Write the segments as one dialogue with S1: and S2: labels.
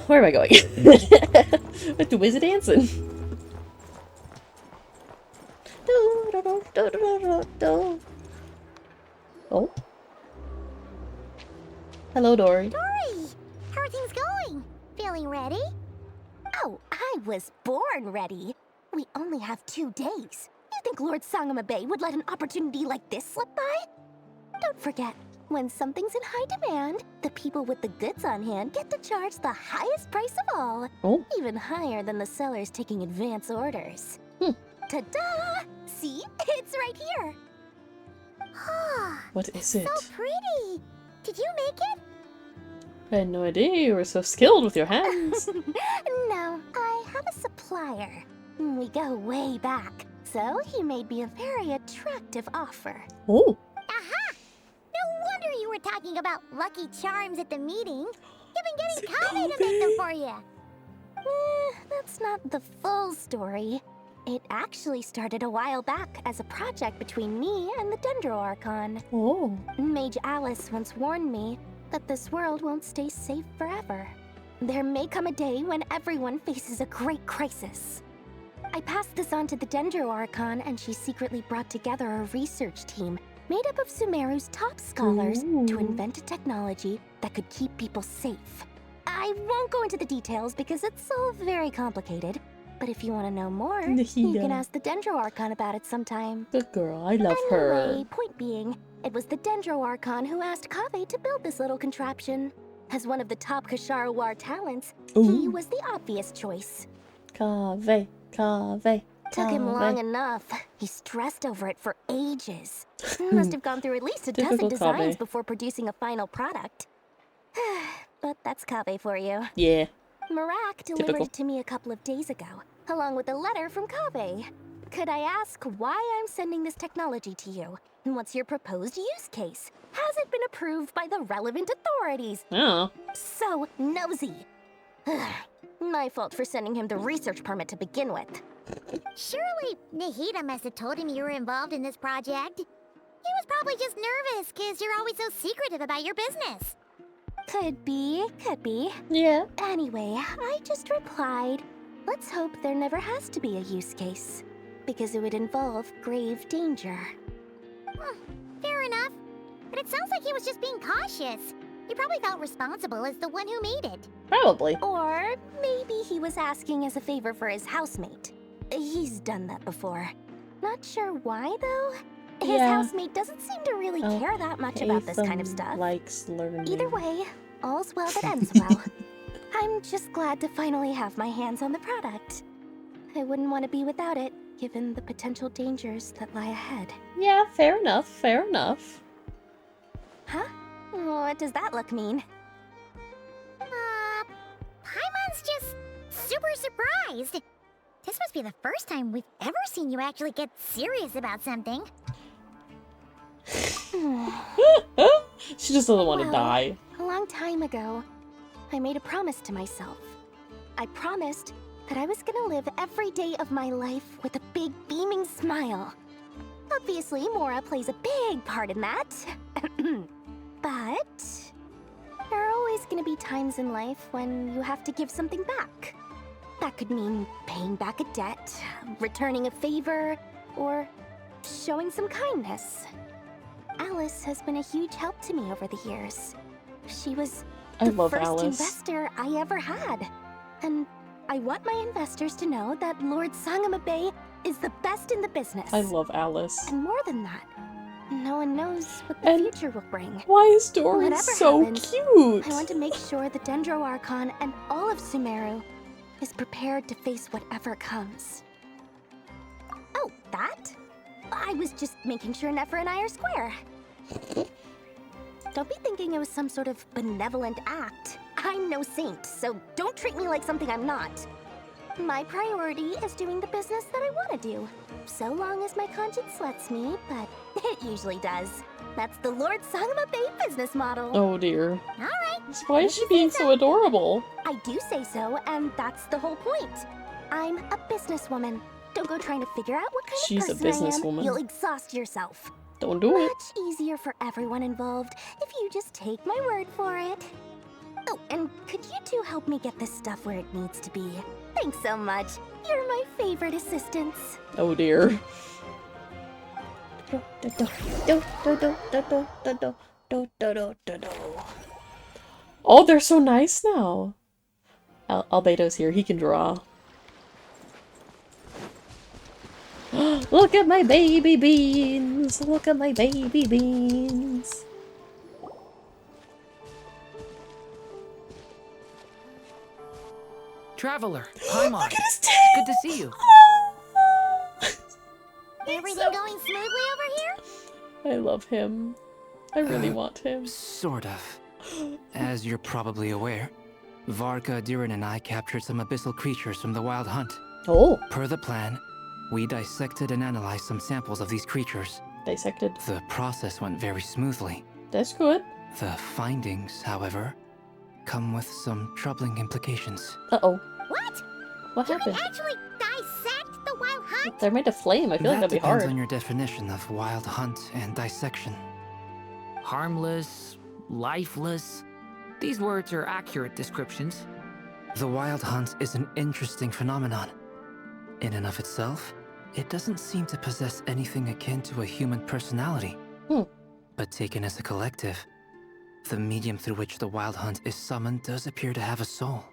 S1: Where am I going? I'm too busy dancing. Oh. Hello, Dory.
S2: Dory! How are things going? Feeling ready?
S3: Oh, I was born ready. We only have 2 days. You think Lord Sangamabe would let an opportunity like this slip by? Don't forget, when something's in high demand, the people with the goods on hand get to charge the highest price of all.
S1: Oh.
S3: Even higher than the sellers taking advance orders. Ta-da! See? It's right here.
S1: What is it?
S2: So pretty! Did you make it?
S1: I had no idea you were so skilled with your hands.
S3: No, I have a supplier. We go way back, so he made me a very attractive offer.
S1: Oh.
S2: Aha! No wonder you were talking about Lucky Charms at the meeting. You've been getting Kame to make them for you.
S3: That's not the full story. It actually started a while back as a project between me and the Dendro Archon.
S1: Oh.
S3: Mage Alice once warned me that this world won't stay safe forever. There may come a day when everyone faces a great crisis. I passed this on to the Dendro Archon, and she secretly brought together a research team made up of Sumeru's top scholars to invent a technology that could keep people safe. I won't go into the details because it's all very complicated, but if you want to know more, you can ask the Dendro Archon about it sometime.
S1: Good girl, I love her.
S3: Anyway, point being, it was the Dendro Archon who asked Kaveh to build this little contraption. As one of the top Kasharawar talents, he was the obvious choice.
S1: Kaveh.
S3: Took him long enough. He stressed over it for ages. Must have gone through at least a dozen designs before producing a final product. But that's Kaveh for you.
S1: Yeah.
S3: Marak delivered it to me a couple of days ago, along with a letter from Kaveh. Could I ask why I'm sending this technology to you? And what's your proposed use case? Has it been approved by the relevant authorities?
S1: Oh.
S3: So nosy. My fault for sending him the research permit to begin with.
S2: Surely Nahida must have told him you were involved in this project. He was probably just nervous because you're always so secretive about your business.
S3: Could be.
S1: Yeah.
S3: Anyway, I just replied, let's hope there never has to be a use case, because it would involve grave danger.
S2: Fair enough. But it sounds like he was just being cautious. He probably felt responsible as the one who made it.
S1: Probably.
S3: Or maybe he was asking as a favor for his housemate. He's done that before. Not sure why, though. His housemate doesn't seem to really care that much about this kind of stuff.
S1: Likes learning.
S3: Either way, all's well that ends well. I'm just glad to finally have my hands on the product. I wouldn't want to be without it, given the potential dangers that lie ahead.
S1: Yeah, fair enough.
S3: Huh? What does that look mean?
S2: Paimon's just super surprised. This must be the first time we've ever seen you actually get serious about something.
S1: She just doesn't want to die.
S3: A long time ago, I made a promise to myself. I promised that I was gonna live every day of my life with a big beaming smile. Obviously, Mora plays a big part in that. But there are always gonna be times in life when you have to give something back. That could mean paying back a debt, returning a favor, or showing some kindness. Alice has been a huge help to me over the years. She was the first investor I ever had. And I want my investors to know that Lord Sangamabe is the best in the business.
S1: I love Alice.
S3: And more than that, no one knows what the future will bring.
S1: Why is Dory so cute?
S3: I want to make sure the Dendro Archon and all of Sumeru is prepared to face whatever comes. Oh, that? I was just making sure Nefer and I are square. Don't be thinking it was some sort of benevolent act. I'm no saint, so don't treat me like something I'm not. My priority is doing the business that I want to do, so long as my conscience lets me, but it usually does. That's the Lord Sangamabe business model.
S1: Oh dear.
S2: All right.
S1: Why is she being so adorable?
S3: I do say so, and that's the whole point. I'm a businesswoman. Don't go trying to figure out what kind
S1: She's a
S3: of person I am.
S1: businesswoman.
S3: You'll exhaust yourself.
S1: Don't do it.
S3: Much easier for everyone involved if you just take my word for it. Oh, and could you two help me get this stuff where it needs to be? Thanks so much. You're my favorite assistants.
S1: Oh dear. Oh, they're so nice now. Albedo's here. He can draw. Look at my baby beans. Look at my baby beans.
S4: Traveler, Paimon.
S1: Look at his tail.
S4: Good to see you.
S2: Everything going smoothly over here?
S1: I love him. I really want him.
S4: Sort of. As you're probably aware, Varka, Diren, and I captured some abyssal creatures from the Wild Hunt.
S1: Oh,
S4: Per the plan, we dissected and analyzed some samples of these creatures.
S1: dissected.
S4: The process went very smoothly.
S1: That's good.
S4: The findings, however, come with some troubling implications.
S1: Uh-oh.
S2: What?
S1: What
S2: You can
S1: happened?
S2: actually dissect the wild hunt?
S1: They're made of flame. I feel like
S4: That
S1: that'd be
S4: depends
S1: hard.
S4: on your definition of Wild Hunt and dissection.
S5: Harmless, lifeless. These words are accurate descriptions.
S4: The Wild Hunt is an interesting phenomenon. In and of itself, it doesn't seem to possess anything akin to a human personality. But taken as a collective, the medium through which the Wild Hunt is summoned does appear to have a soul.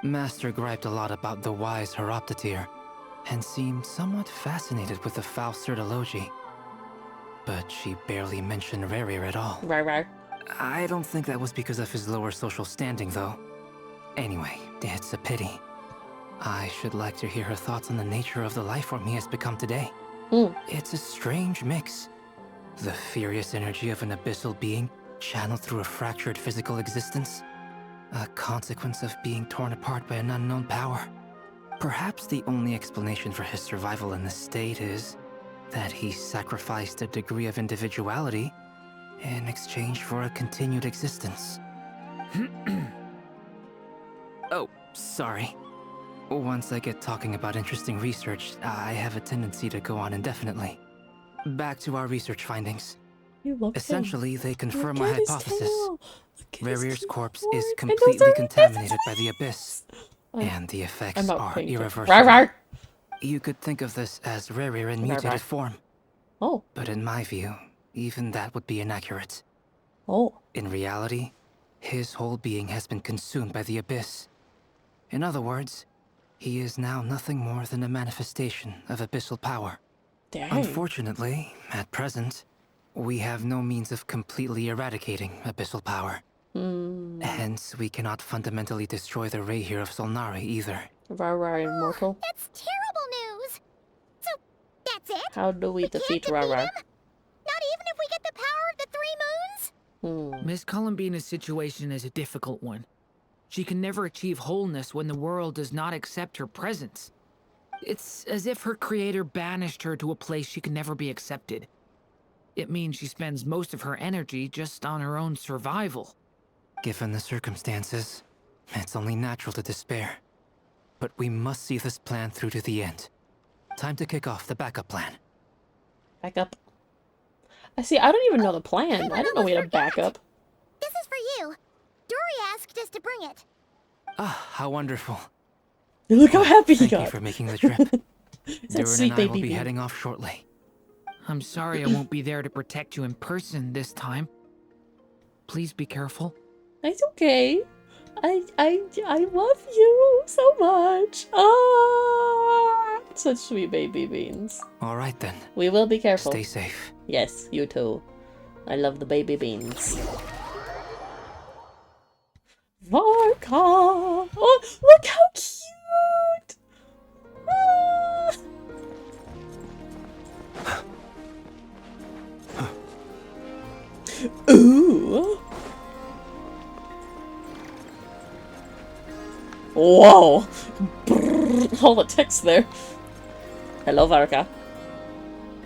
S4: Master griped a lot about the wise Horoptatir, and seemed somewhat fascinated with the foul Certology. But she barely mentioned Rerir at all.
S1: Rar.
S4: I don't think that was because of his lower social standing, though. Anyway, it's a pity. I should like to hear her thoughts on the nature of the life form he has become today. It's a strange mix. The furious energy of an abyssal being channeled through a fractured physical existence. A consequence of being torn apart by an unknown power. Perhaps the only explanation for his survival in this state is that he sacrificed a degree of individuality in exchange for a continued existence. Oh, sorry. Once I get talking about interesting research, I have a tendency to go on indefinitely. Back to our research findings.
S1: You love him.
S4: Essentially, they confirm
S1: Look
S4: my
S1: at his
S4: hypothesis.
S1: tail. Look at his
S4: Rerir's corpse
S1: keyboard.
S4: is
S1: And those
S4: completely
S1: are
S4: contaminated by the
S1: his
S4: abyss,
S1: eyes.
S4: and the
S1: I'm
S4: effects
S1: not
S4: are
S1: paying attention.
S4: irreversible.
S1: Rar.
S4: You could think of this as Rerir in
S1: Rar,
S4: mutated
S1: rar.
S4: form,
S1: Oh.
S4: but in my view, even that would be inaccurate.
S1: Oh.
S4: In reality, his whole being has been consumed by the abyss. In other words, he is now nothing more than a manifestation of abyssal power.
S1: Dang.
S4: Unfortunately, at present, we have no means of completely eradicating abyssal power. Hence, we cannot fundamentally destroy the Rächer of Solnari either.
S1: Rar immortal.
S2: That's terrible news. So, that's it?
S1: How do we
S2: We
S1: defeat
S2: can't
S1: Rar?
S2: defeat him? Not even if we get the power of the three moons?
S5: Miss Columbina's situation is a difficult one. She can never achieve wholeness when the world does not accept her presence. It's as if her creator banished her to a place she can never be accepted. It means she spends most of her energy just on her own survival.
S4: Given the circumstances, it's only natural to despair. But we must see this plan through to the end. Time to kick off the backup plan.
S1: Back up. I see. I don't even know the plan. I didn't know we had a backup.
S2: This is for you. Dory asked us to bring it.
S4: Ah, how wonderful.
S1: Look how happy he
S4: Thank
S1: got.
S4: you for making the trip.
S1: That
S4: Durin
S1: sweet
S4: and I will
S1: baby
S4: be
S1: bean.
S4: heading off shortly.
S5: I'm sorry I won't be there to protect you in person this time. Please be careful.
S1: It's okay. I love you so much. Ah, such sweet baby beans.
S4: All right then.
S1: We will be careful.
S4: Stay safe.
S1: Yes, you too. I love the baby beans. Varka! Oh, look how cute! Ah. Ooh! Whoa! Brrr, all the text there. Hello, Varka.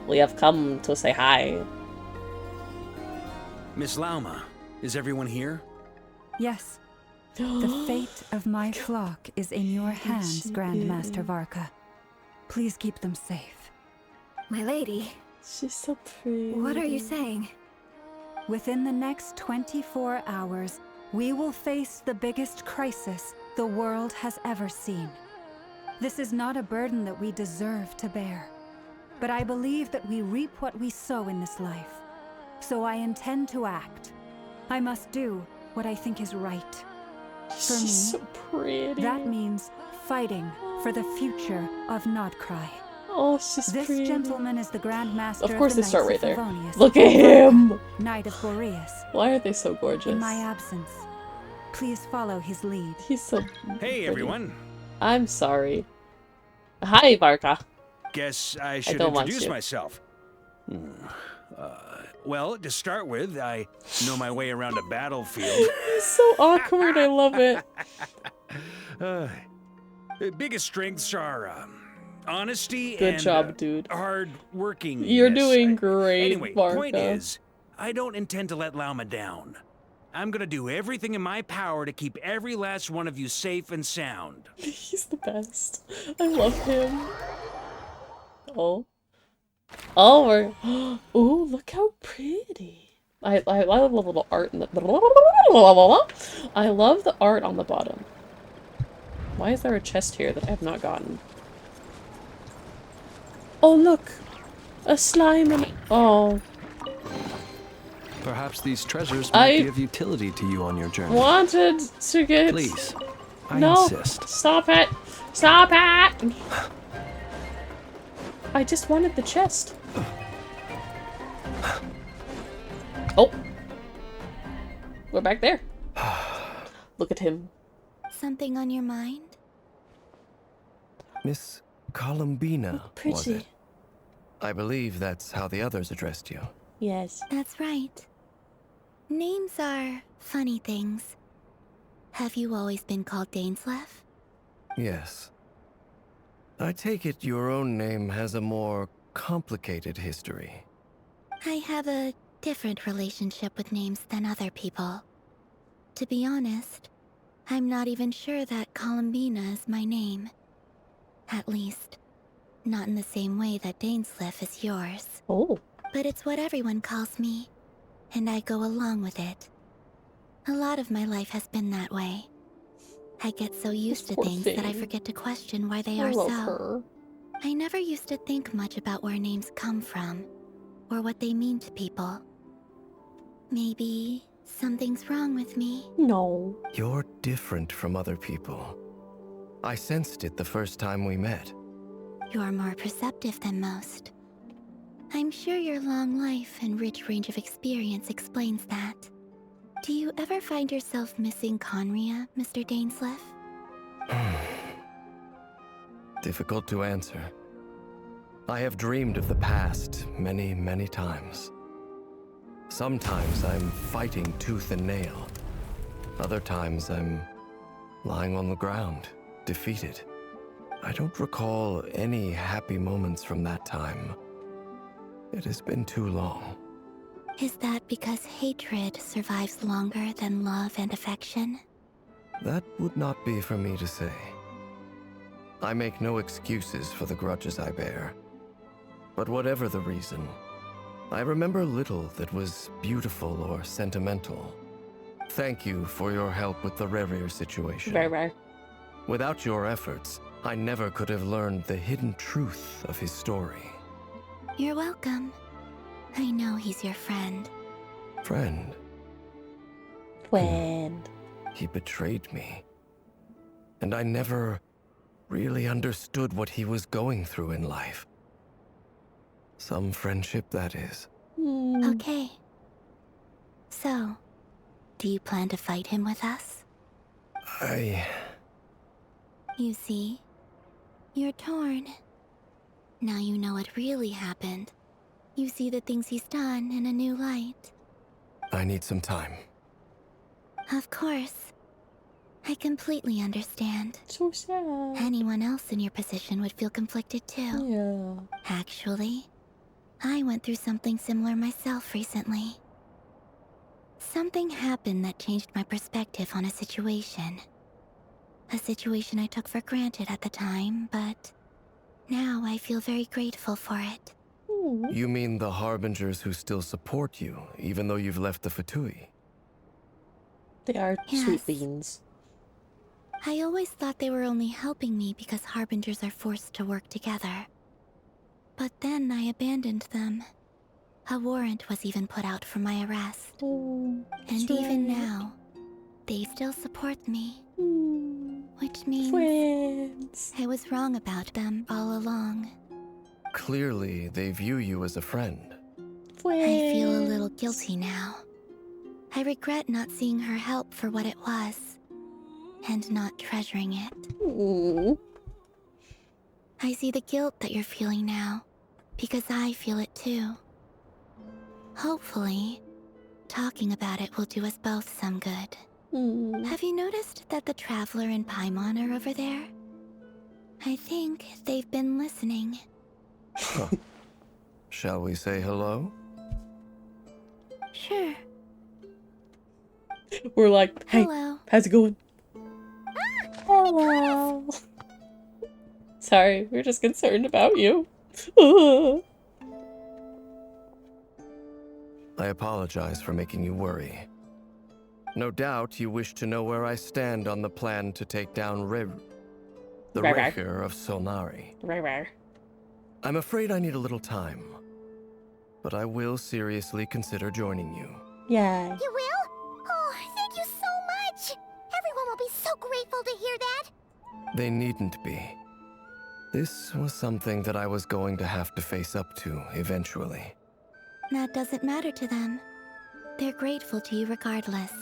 S1: We have come to say hi.
S6: Miss Lauma, is everyone here?
S7: Yes. The fate of my flock is in your hands, Grandmaster Varka. Please keep them safe. My lady,
S1: She's so pretty.
S7: what are you saying? Within the next 24 hours, we will face the biggest crisis the world has ever seen. This is not a burden that we deserve to bear, but I believe that we reap what we sow in this life. So I intend to act. I must do what I think is right. For me,
S1: She's so pretty.
S7: that means fighting for the future of Nodcry.
S1: Oh, she's
S7: This
S1: pretty.
S7: gentleman is the Grand Master
S1: Of course
S7: of the
S1: they start
S7: Knights
S1: right
S7: of
S1: there.
S7: Favonius,
S1: Look at him!
S7: Knight of Boreas.
S1: Why are they so gorgeous?
S7: In my absence, please follow his lead.
S1: He's so
S6: Hey,
S1: pretty.
S6: everyone.
S1: I'm sorry. Hi, Varka.
S6: Guess I should
S1: don't want
S6: introduce
S1: to.
S6: myself. Well, to start with, I know my way around a battlefield.
S1: He's so awkward. I love it.
S6: Biggest strengths are honesty
S1: Good
S6: and
S1: job, dude.
S6: hard working.
S1: You're doing great,
S6: Anyway,
S1: Varka.
S6: point is, I don't intend to let Lauma down. I'm gonna do everything in my power to keep every last one of you safe and sound.
S1: He's the best. I love him. Oh. Oh, we're... Ooh, look how pretty. I love the little art in the... I love the art on the bottom. Why is there a chest here that I have not gotten? Oh, look! A slime and... Oh.
S8: Perhaps these treasures might
S1: I
S8: be of utility to you on your journey.
S1: Wanted to get...
S8: Please, I
S1: No!
S8: insist.
S1: Stop it! Stop it! I just wanted the chest. Oh! We're back there. Look at him.
S3: Something on your mind?
S8: Miss Columbina, was
S1: Pretty.
S8: it? I believe that's how the others addressed you.
S1: Yes.
S3: That's right. Names are funny things. Have you always been called Dainsleif?
S8: Yes. I take it your own name has a more complicated history.
S3: I have a different relationship with names than other people. To be honest, I'm not even sure that Columbina is my name. At least, not in the same way that Dainsleif is yours.
S1: Oh.
S3: But it's what everyone calls me, and I go along with it. A lot of my life has been that way. I get so used to
S1: Poor
S3: things that I
S1: thing.
S3: forget to question why they
S1: I
S3: are
S1: love
S3: so.
S1: her.
S3: I never used to think much about where names come from, or what they mean to people. Maybe something's wrong with me.
S1: No.
S8: You're different from other people. I sensed it the first time we met.
S3: You're more perceptive than most. I'm sure your long life and rich range of experience explains that. Do you ever find yourself missing Conria, Mr. Dainsleif?
S8: Difficult to answer. I have dreamed of the past many, many times. Sometimes I'm fighting tooth and nail. Other times I'm lying on the ground, defeated. I don't recall any happy moments from that time. It has been too long.
S3: Is that because hatred survives longer than love and affection?
S8: That would not be for me to say. I make no excuses for the grudges I bear. But whatever the reason, I remember little that was beautiful or sentimental. Thank you for your help with the Rerir situation.
S1: Very rare.
S8: Without your efforts, I never could have learned the hidden truth of his story.
S3: You're welcome. I know he's your friend.
S8: Friend,
S1: When?
S8: he betrayed me. And I never really understood what he was going through in life. Some friendship, that is.
S3: Okay. So, do you plan to fight him with us? You see, you're torn. Now you know what really happened. You see the things he's done in a new light.
S8: I need some time.
S3: Of course. I completely understand.
S1: So sad.
S3: Anyone else in your position would feel conflicted too.
S1: Yeah.
S3: Actually, I went through something similar myself recently. Something happened that changed my perspective on a situation. A situation I took for granted at the time, but Now I feel very grateful for it.
S8: You mean the Harbingers who still support you, even though you've left the Fatui?
S1: They are
S3: Yes.
S1: sweet beans.
S3: I always thought they were only helping me because Harbingers are forced to work together. But then I abandoned them. A warrant was even put out for my arrest. And even now, they still support me. Which means
S1: Friends.
S3: I was wrong about them all along.
S8: Clearly, they view you as a friend.
S3: I feel a little guilty now. I regret not seeing her help for what it was, and not treasuring it.
S1: Ooh.
S3: I see the guilt that you're feeling now, because I feel it too. Hopefully, talking about it will do us both some good. Have you noticed that the Traveler and Paimon are over there? I think they've been listening.
S8: Huh. Shall we say hello?
S3: Sure.
S1: We're like, hey,
S3: Hello.
S1: how's it going? Hello. Sorry, we're just concerned about you.
S8: I apologize for making you worry. No doubt you wish to know where I stand on the plan to take down the
S1: Rerir.
S8: Rächer of Solnari.
S1: Rerir.
S8: I'm afraid I need a little time, but I will seriously consider joining you.
S1: Yay.
S2: You will? Oh, thank you so much! Everyone will be so grateful to hear that!
S8: They needn't be. This was something that I was going to have to face up to eventually.
S3: That doesn't matter to them. They're grateful to you regardless.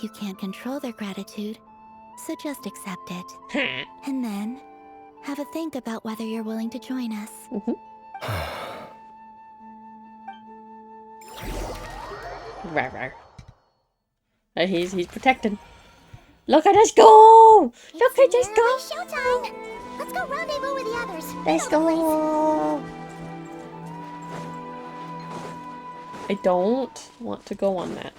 S3: You can't control their gratitude, so just accept it. And then, have a think about whether you're willing to join us.
S1: Rerir. He's protecting. Look at us go! Look at us go!
S2: Showtime! Let's go rendezvous with the others.
S1: Let's go! I don't want to go on that.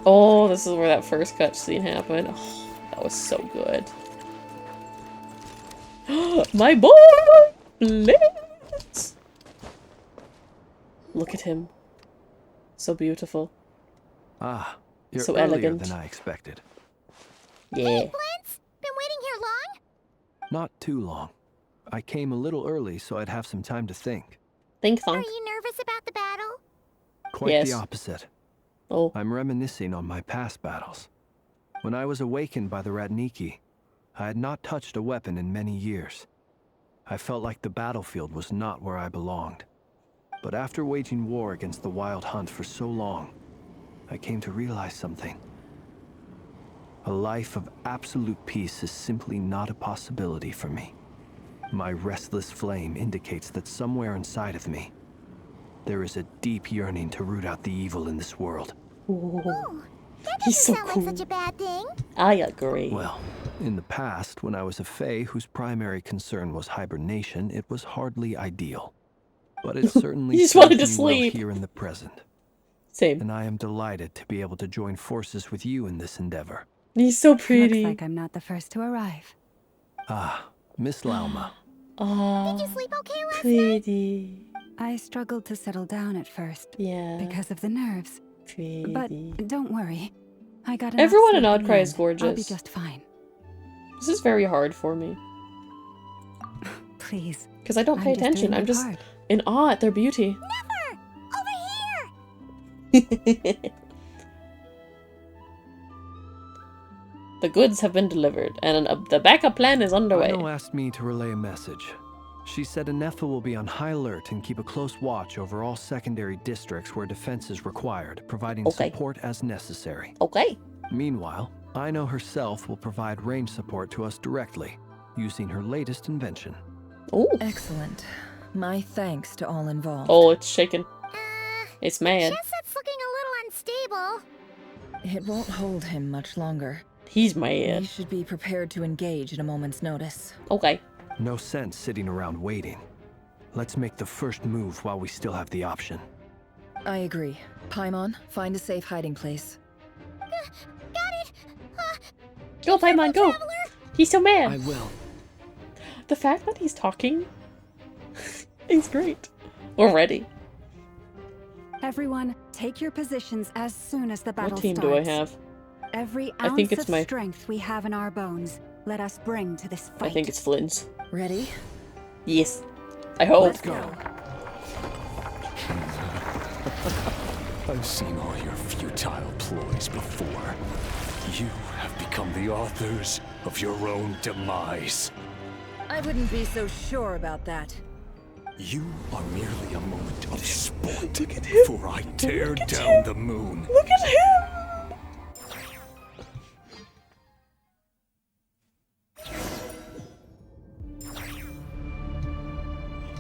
S1: Oh, this is where that first cutscene happened. Oh, that was so good. My boy! Blitz! Look at him. So beautiful.
S9: Ah, you're
S1: So
S9: earlier
S1: elegant.
S9: than I expected.
S1: Yeah.
S2: Blintz, been waiting here long?
S9: Not too long. I came a little early so I'd have some time to think.
S1: Think
S2: Are
S1: thunk.
S2: you nervous about the battle?
S9: Quite
S1: Yes.
S9: the opposite.
S1: Oh.
S9: I'm reminiscing on my past battles. When I was awakened by the Ratniki, I had not touched a weapon in many years. I felt like the battlefield was not where I belonged. But after waging war against the Wild Hunt for so long, I came to realize something. A life of absolute peace is simply not a possibility for me. My restless flame indicates that somewhere inside of me, there is a deep yearning to root out the evil in this world.
S2: Ooh, that
S1: He's
S2: doesn't
S1: so
S2: sound
S1: cool.
S2: like such a bad thing.
S1: I agree.
S9: Well, in the past, when I was a Fae whose primary concern was hibernation, it was hardly ideal. But it certainly
S1: You just
S9: served
S1: wanted to
S9: me well
S1: sleep.
S9: here in the present.
S1: Same.
S9: And I am delighted to be able to join forces with you in this endeavor.
S1: He's so
S7: Looks
S1: pretty.
S7: like I'm not the first to arrive.
S9: Ah, Miss Lauma.
S1: Ah,
S2: Did you sleep okay last night?
S1: pretty.
S7: I struggled to settle down at first
S1: Yeah.
S7: because of the nerves.
S1: Pretty.
S7: But don't worry. I got enough
S1: Everyone in
S7: sleep
S1: Odd Cry is
S7: then. I'll be
S1: gorgeous.
S7: just fine.
S1: This is very hard for me.
S7: Please.
S1: Because I don't
S7: I'm
S1: pay
S7: just doing
S1: attention.
S7: my
S1: I'm just
S7: part.
S1: in awe at their beauty.
S2: Never! Over here!
S1: The goods have been delivered, and the backup plan is underway.
S9: Ino asked me to relay a message. She said Anetha will be on high alert and keep a close watch over all secondary districts where defense is required, providing
S1: Okay.
S9: support as necessary.
S1: Okay.
S9: Meanwhile, Ino herself will provide range support to us directly, using her latest invention.
S1: Oh.
S10: Excellent. My thanks to all involved.
S1: Oh, it's shaking. It's mad.
S2: Jesset's looking a little unstable.
S10: It won't hold him much longer.
S1: He's
S10: We
S1: mad.
S10: should be prepared to engage at a moment's notice.
S1: Okay.
S9: No sense sitting around waiting. Let's make the first move while we still have the option.
S10: I agree. Paimon, find a safe hiding place.
S2: Got it!
S1: Go, Paimon, go! He's so
S9: I
S1: mad.
S9: will.
S1: the fact that he's talking is great. We're ready.
S7: Everyone, take your positions as soon as the battle
S1: What team
S7: starts.
S1: do I have?
S7: Every
S1: I think
S7: ounce
S1: it's
S7: of
S1: my...
S7: strength we have in our bones, let us bring to this fight.
S1: I think it's Flynn's.
S10: Ready?
S1: Yes. I hope.
S7: Let's go.
S11: I've seen all your futile ploys before. You have become the authors of your own demise.
S10: I wouldn't be so sure about that.
S11: You are merely a moment of sport
S1: Look at him.
S11: before I tear
S1: Look at
S11: down
S1: him.
S11: the moon.
S1: Look at him!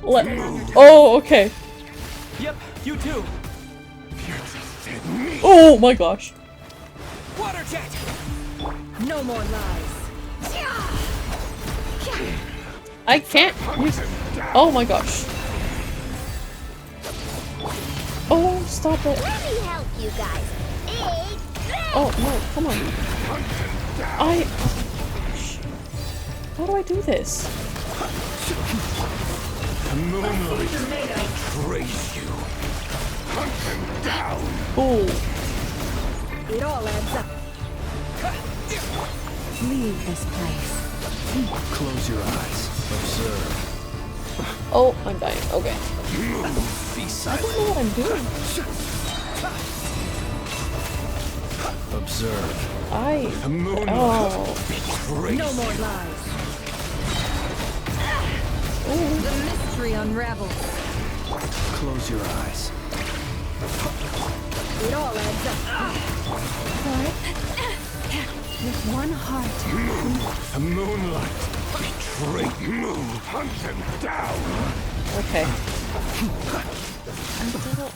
S1: Oh, okay.
S6: Yep, you too.
S1: Oh my gosh.
S6: Water jet.
S10: No more lies.
S1: I can't use... Oh my gosh. Oh, stop it.
S2: Let me help you guys.
S1: Oh, no, come on. I... How do I do this?
S11: The moonlight betrays you. Hunt him down.
S1: Oh.
S10: It all adds up.
S7: Leave this place.
S9: Close your eyes. Observe.
S1: Oh, I'm dying. Okay.
S11: Be
S1: I
S11: silent.
S1: don't know what I'm doing.
S9: Observe.
S11: The moonlight
S1: Oh.
S11: betrays
S10: No more
S11: you.
S10: lies.
S1: Oh.
S10: The mystery unravels.
S9: Close your eyes.
S10: It all adds up.
S7: With one heart.
S11: The moonlight betrays you. Hunt him down.
S1: Okay.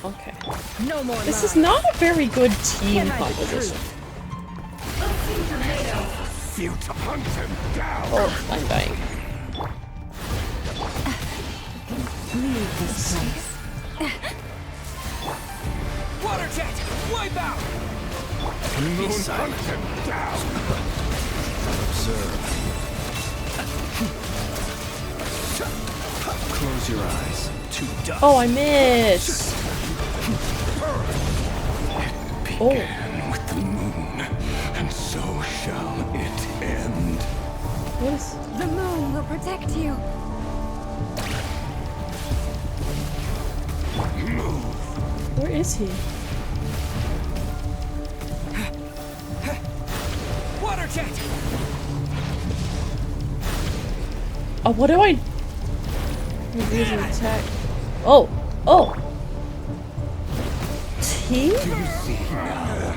S1: Okay.
S10: No more
S1: This
S10: lies.
S1: is not a very good team
S10: Can I be
S1: composition.
S11: Futile. Hunt him down.
S1: Oh, I'm dying.
S7: Leave this place.
S6: Water jet. Wipe out.
S11: The moon hunt him down.
S9: Observe. Close your eyes.
S11: To dust.
S1: Oh, I missed. Oh.
S11: Began with the moon, and so shall it end.
S1: What is...
S7: The moon will protect you.
S1: Where is he?
S6: Water jet.
S1: Oh, what do I... Use an attack. Oh. Oh. T?
S11: You see now.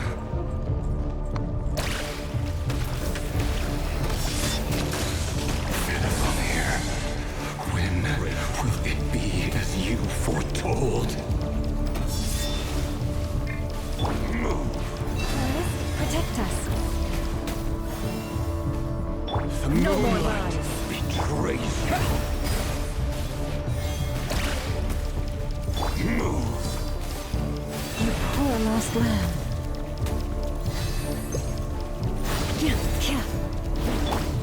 S11: From here, when will it be as you foretold?
S7: Protect us.
S11: The
S10: No more
S11: moonlight
S10: lies.
S11: betrays you. Move.
S7: You poor lost lamb.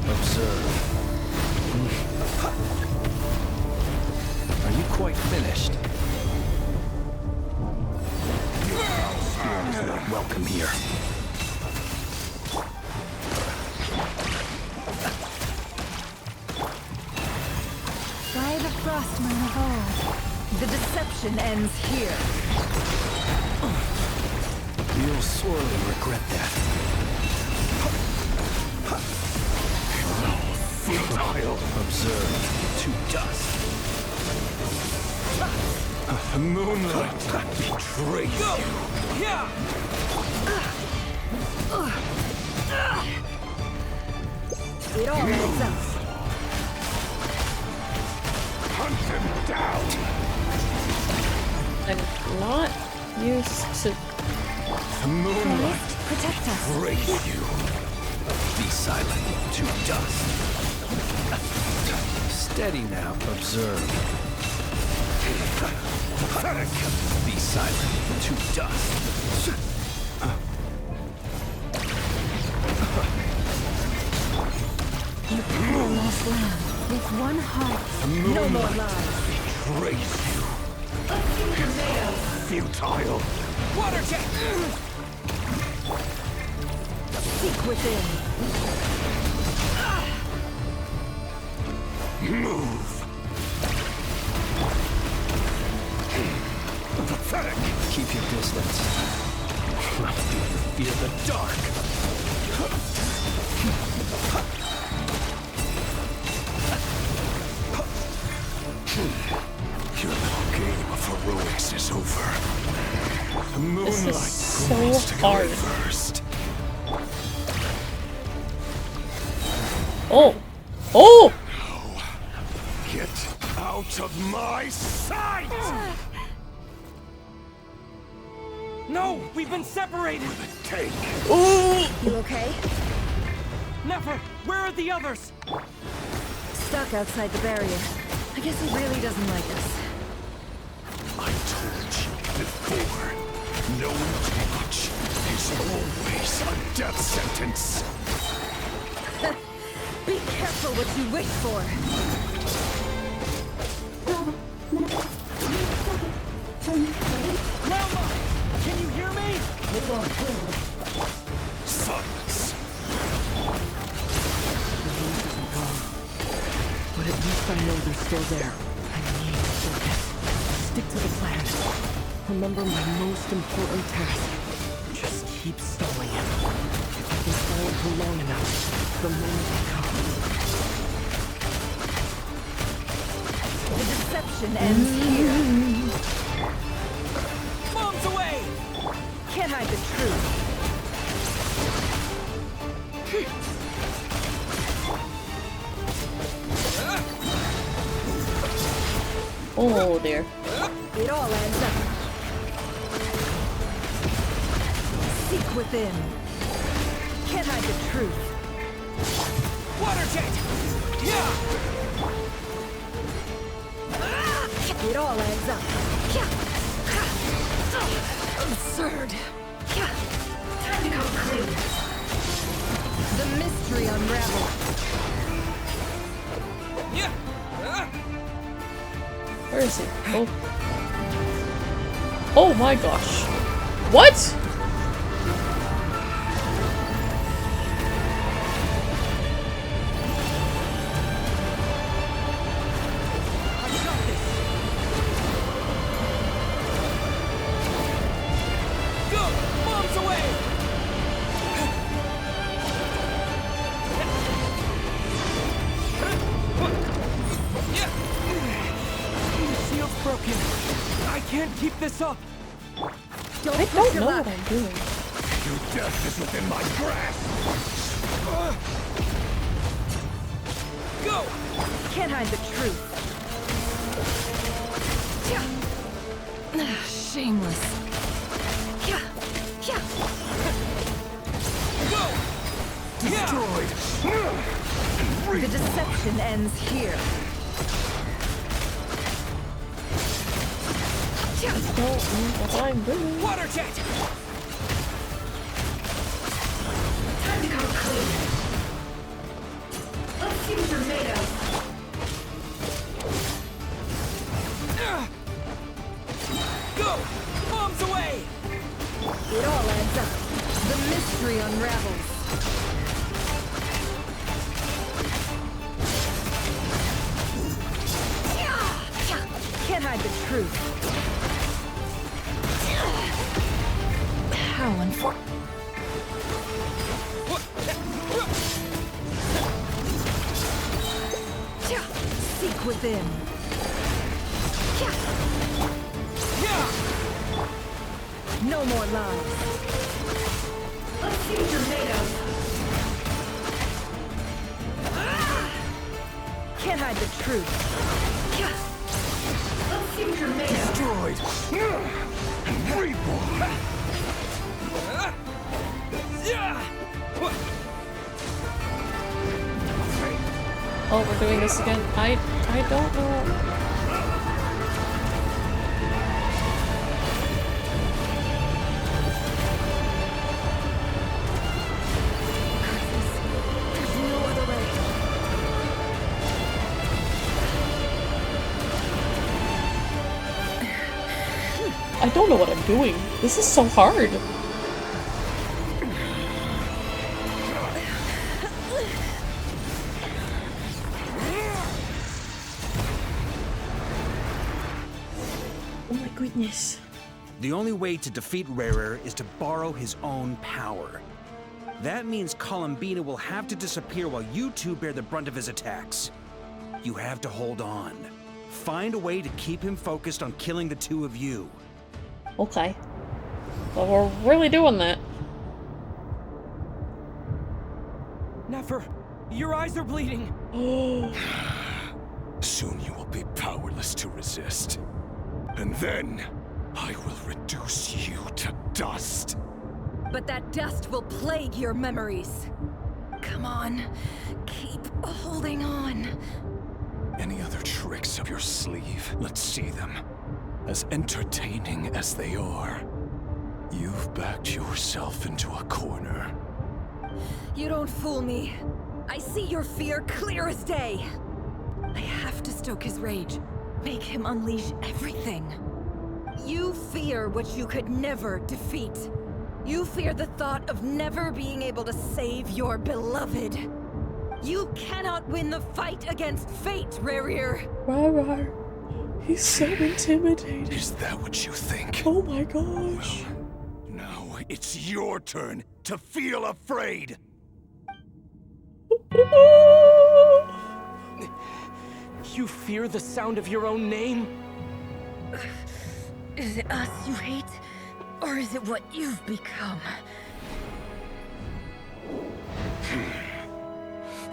S9: Observe. Are you quite finished? Spirit is not welcome here.
S7: By the frost moon of old.
S10: The deception ends here.
S9: You'll sorely regret that.
S11: Futile.
S9: Observe. To dust.
S11: The moonlight betrays you.
S6: Yeah.
S10: It all adds up.
S11: Hunt him down.
S1: I'm not used to...
S11: The moonlight
S7: Protect us.
S11: betrays you.
S9: Be silent. To dust. Steady now. Observe.
S11: Pathetic.
S9: Be silent. To dust.
S7: You poor lost lamb. With one heart.
S11: No more lies. Betrays you. Futile.
S5: Water jet!
S10: Seek within.
S11: Move. Pathetic.
S9: Keep your distance.
S11: Not you fear the dark. Your little game of heroics is over. The moonlight
S1: This is so
S11: promised to go
S1: hard.
S11: first.
S1: Oh! Oh!
S11: Get out of my sight!
S5: No! We've been separated!
S11: Take.
S10: You okay?
S5: Never! Where are the others?
S10: Stuck outside the barrier. I guess he really doesn't like us.
S11: I told you before. Knowing too much is always a death sentence.
S10: Be careful what you wish for.
S5: Lama! Can you hear me?
S11: Silence.
S5: But at least I know they're still there. I need to focus. Stick to the plan. Remember my most important task. Just keep stalling him. If I can stall him for long enough, the moment will come.
S10: The deception ends here.
S5: Mom's away!
S10: Can't hide the truth.
S1: Oh dear.
S10: It all adds up. Seek within. Can't hide the truth.
S5: Water jet! Yeah!
S10: It all adds up. Absurd. Time to come clean. The mystery unravels.
S5: Yeah!
S1: Where is he? Oh. Oh my gosh. What?
S5: Go! Mom's away! The shield's broken. I can't keep this up.
S1: I don't know what I'm doing.
S11: Your death is within my grasp.
S5: Go!
S10: Can't hide the truth. Shameless.
S5: Go!
S11: Destroyed.
S10: The deception ends here.
S1: I don't know what I'm doing.
S5: Water jet!
S10: Time to come clean. Let's see what you're made of.
S5: Go! Mom's away!
S10: It all adds up. The mystery unravels. Can't hide the truth. How unfortunate. Seek within. No more lies. Let's see what you're made of. Can't hide the truth. Let's see what you're made of.
S11: Destroyed. Reborn.
S1: Oh, we're doing this again. I don't know.
S10: There's no other way.
S1: I don't know what I'm doing. This is so hard. Oh my goodness.
S6: The only way to defeat Rerir is to borrow his own power. That means Columbina will have to disappear while you two bear the brunt of his attacks. You have to hold on. Find a way to keep him focused on killing the two of you.
S1: Okay. Well, we're really doing that.
S12: Nefer, your eyes are bleeding.
S11: Soon you will be powerless to resist. And then, I will reduce you to dust.
S10: But that dust will plague your memories. Come on, keep holding on.
S11: Any other tricks up your sleeve? Let's see them. As entertaining as they are, you've backed yourself into a corner.
S10: You don't fool me. I see your fear clear as day. I have to stoke his rage. Make him unleash everything. You fear what you could never defeat. You fear the thought of never being able to save your beloved. You cannot win the fight against fate, Rerir.
S1: Rerir. He's so intimidating.
S11: Is that what you think?
S1: Oh my gosh.
S11: Now it's your turn to feel afraid.
S12: You fear the sound of your own name?
S10: Is it us you hate? Or is it what you've become?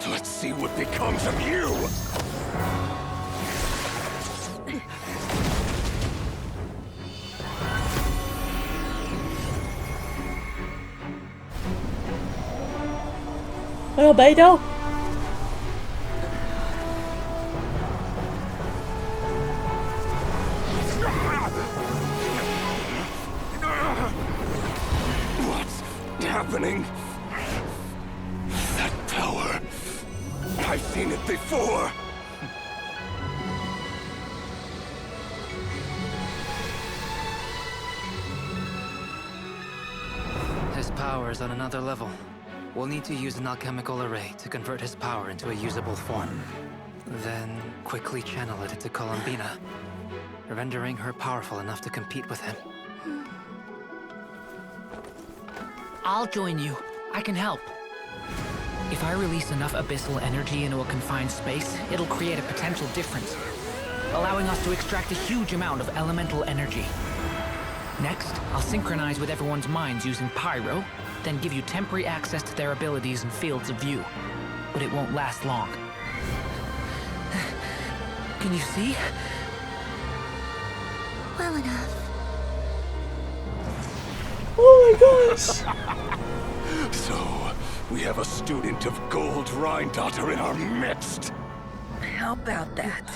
S11: Let's see what becomes of you!
S1: Oh, Beidou!
S11: What's happening? That power. I've seen it before.
S4: His power is on another level. We'll need to use an alchemical array to convert his power into a usable form. Then quickly channel it into Columbina, rendering her powerful enough to compete with him.
S5: I'll join you. I can help. If I release enough abyssal energy into a confined space, it'll create a potential difference, allowing us to extract a huge amount of elemental energy. Next, I'll synchronize with everyone's minds using Pyro, then give you temporary access to their abilities and fields of view. But it won't last long. Can you see?
S3: Well enough.
S11: Oh my gosh! So, we have a student of Gold Rhine-Daughter in our midst.
S10: How about that?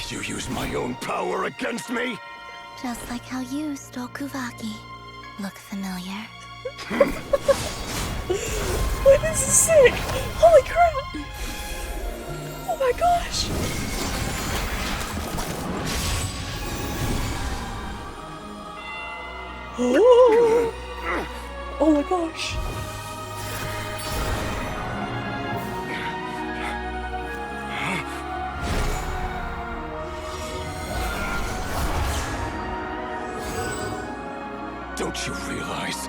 S11: You use my own power against me?
S3: Just like how you stole Kuvaki. Look familiar?
S1: Wait, this is sick! Holy crap! Oh my gosh! Oh my gosh!
S11: Don't you realize?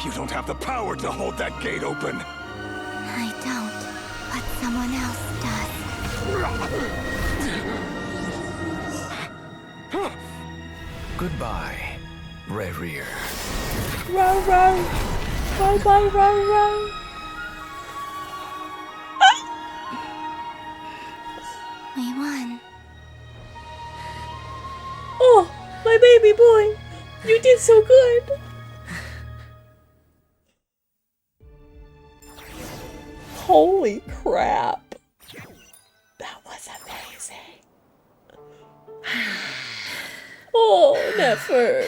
S11: You don't have the power to hold that gate open.
S3: I don't, but someone else does.
S8: Goodbye, Rerir.
S1: Row, row! Row, row, row, row!
S3: We only one.
S1: Oh, my baby boy! You did so good! Holy crap! That was amazing! Oh, Nefer!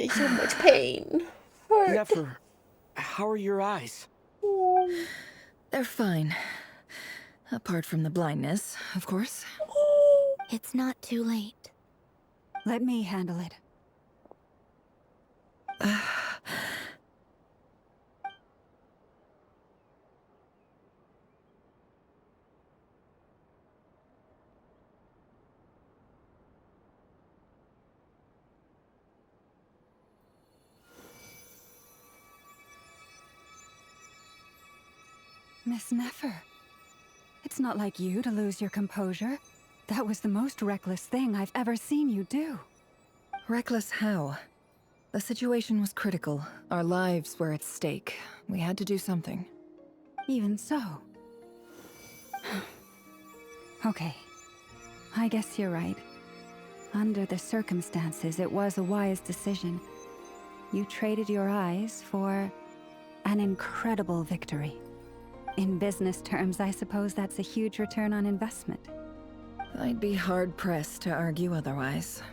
S1: So much pain. Hurt.
S12: Nefer, how are your eyes?
S10: They're fine. Apart from the blindness, of course.
S3: It's not too late.
S7: Let me handle it. Miss Nefer, it's not like you to lose your composure. That was the most reckless thing I've ever seen you do.
S10: Reckless how? The situation was critical. Our lives were at stake. We had to do something.
S7: Even so. Okay. I guess you're right. Under the circumstances, it was a wise decision. You traded your eyes for an incredible victory. In business terms, I suppose that's a huge return on investment.
S10: I'd be hard-pressed to argue otherwise.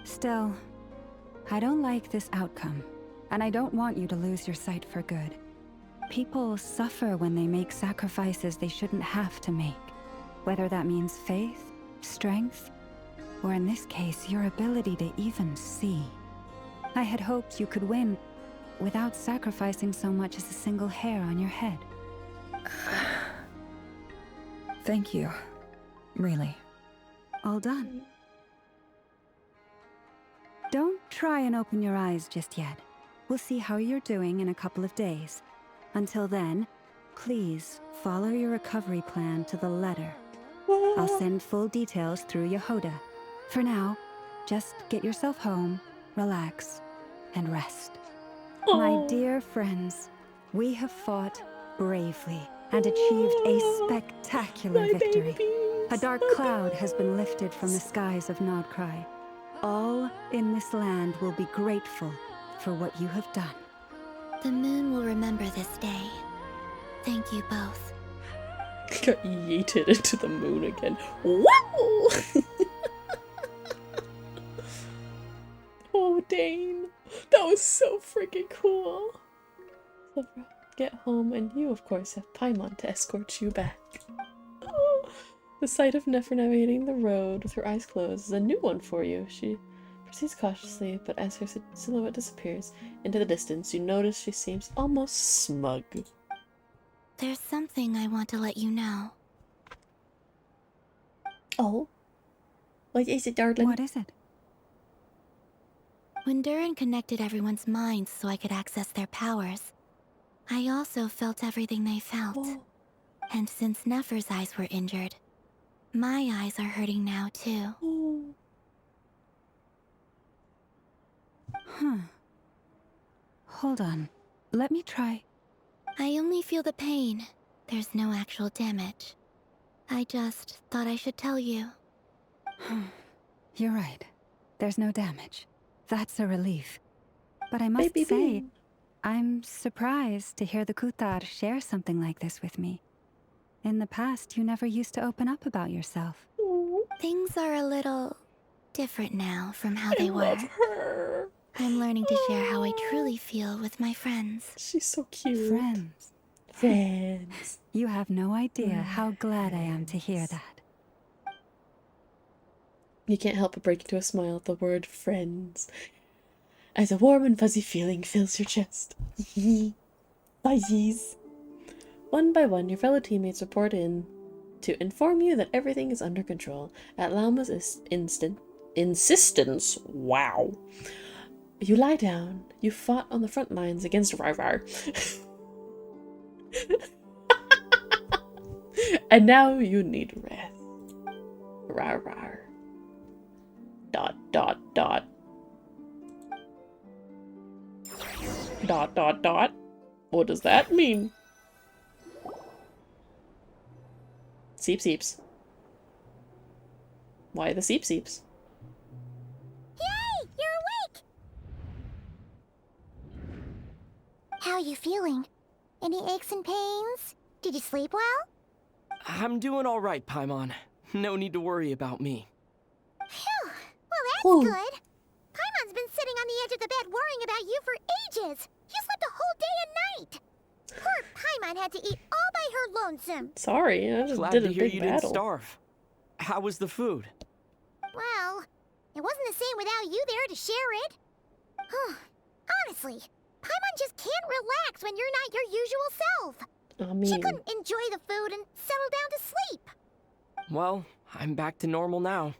S7: Still, I don't like this outcome, and I don't want you to lose your sight for good. People suffer when they make sacrifices they shouldn't have to make, whether that means faith, strength, or in this case, your ability to even see. I had hoped you could win without sacrificing so much as a single hair on your head.
S10: Thank you. Really.
S7: All done. Don't try and open your eyes just yet. We'll see how you're doing in a couple of days. Until then, please follow your recovery plan to the letter. I'll send full details through Yehoda. For now, just get yourself home, relax, and rest. My dear friends, we have fought bravely and achieved a spectacular victory. A dark cloud has been lifted from the skies of Nodcry. All in this land will be grateful for what you have done.
S3: The moon will remember this day. Thank you both.
S1: Got yeeted into the moon again. Wow! Oh, Dane. That was so freaking cool. Silvera, get home, and you, of course, have Paimon to escort you back. Oh, the sight of Nefer navigating the road with her eyes closed is a new one for you. She proceeds cautiously, but as her silhouette disappears into the distance, you notice she seems almost smug.
S3: There's something I want to let you know.
S1: Oh? What is it, darling?
S7: What is it?
S3: When Durin connected everyone's minds so I could access their powers, I also felt everything they felt.
S1: Oh.
S3: And since Nefer's eyes were injured, my eyes are hurting now too.
S1: Oh.
S7: Huh. Hold on. Let me try.
S3: I only feel the pain. There's no actual damage. I just thought I should tell you.
S7: You're right. There's no damage. That's a relief. But I must say, I'm surprised to hear the Kutar share something like this with me. In the past, you never used to open up about yourself.
S3: Things are a little different now from how they were.
S1: I love her.
S3: I'm learning to share how I truly feel with my friends.
S1: She's so cute.
S7: Friends.
S1: Friends.
S7: You have no idea how glad I am to hear that.
S1: You can't help but break into a smile at the word friends, as a warm and fuzzy feeling fills your chest. Fuzzies. One by one, your fellow teammates report in to inform you that everything is under control. At Lauma's insistence, wow. You lie down. You fought on the front lines against Rächer. And now you need rest. Rächer. ... What does that mean? Seep seeps. Why the seep seeps?
S2: Yay! You're awake! How are you feeling? Any aches and pains? Did you sleep well?
S12: I'm doing all right, Paimon. No need to worry about me.
S2: Phew! Well, that's
S1: Whew.
S2: good. Paimon's been sitting on the edge of the bed worrying about you for ages. You slept a whole day and night. Poor Paimon had to eat all by her lonesome.
S1: Sorry, I just
S12: Glad
S1: did
S12: to
S1: a
S12: hear
S1: big
S12: you
S1: battle.
S12: didn't starve. How was the food?
S2: Well, it wasn't the same without you there to share it. Honestly, Paimon just can't relax when you're not your usual self.
S1: I
S2: She
S1: mean,
S2: couldn't enjoy the food and settle down to sleep.
S12: Well, I'm back to normal now.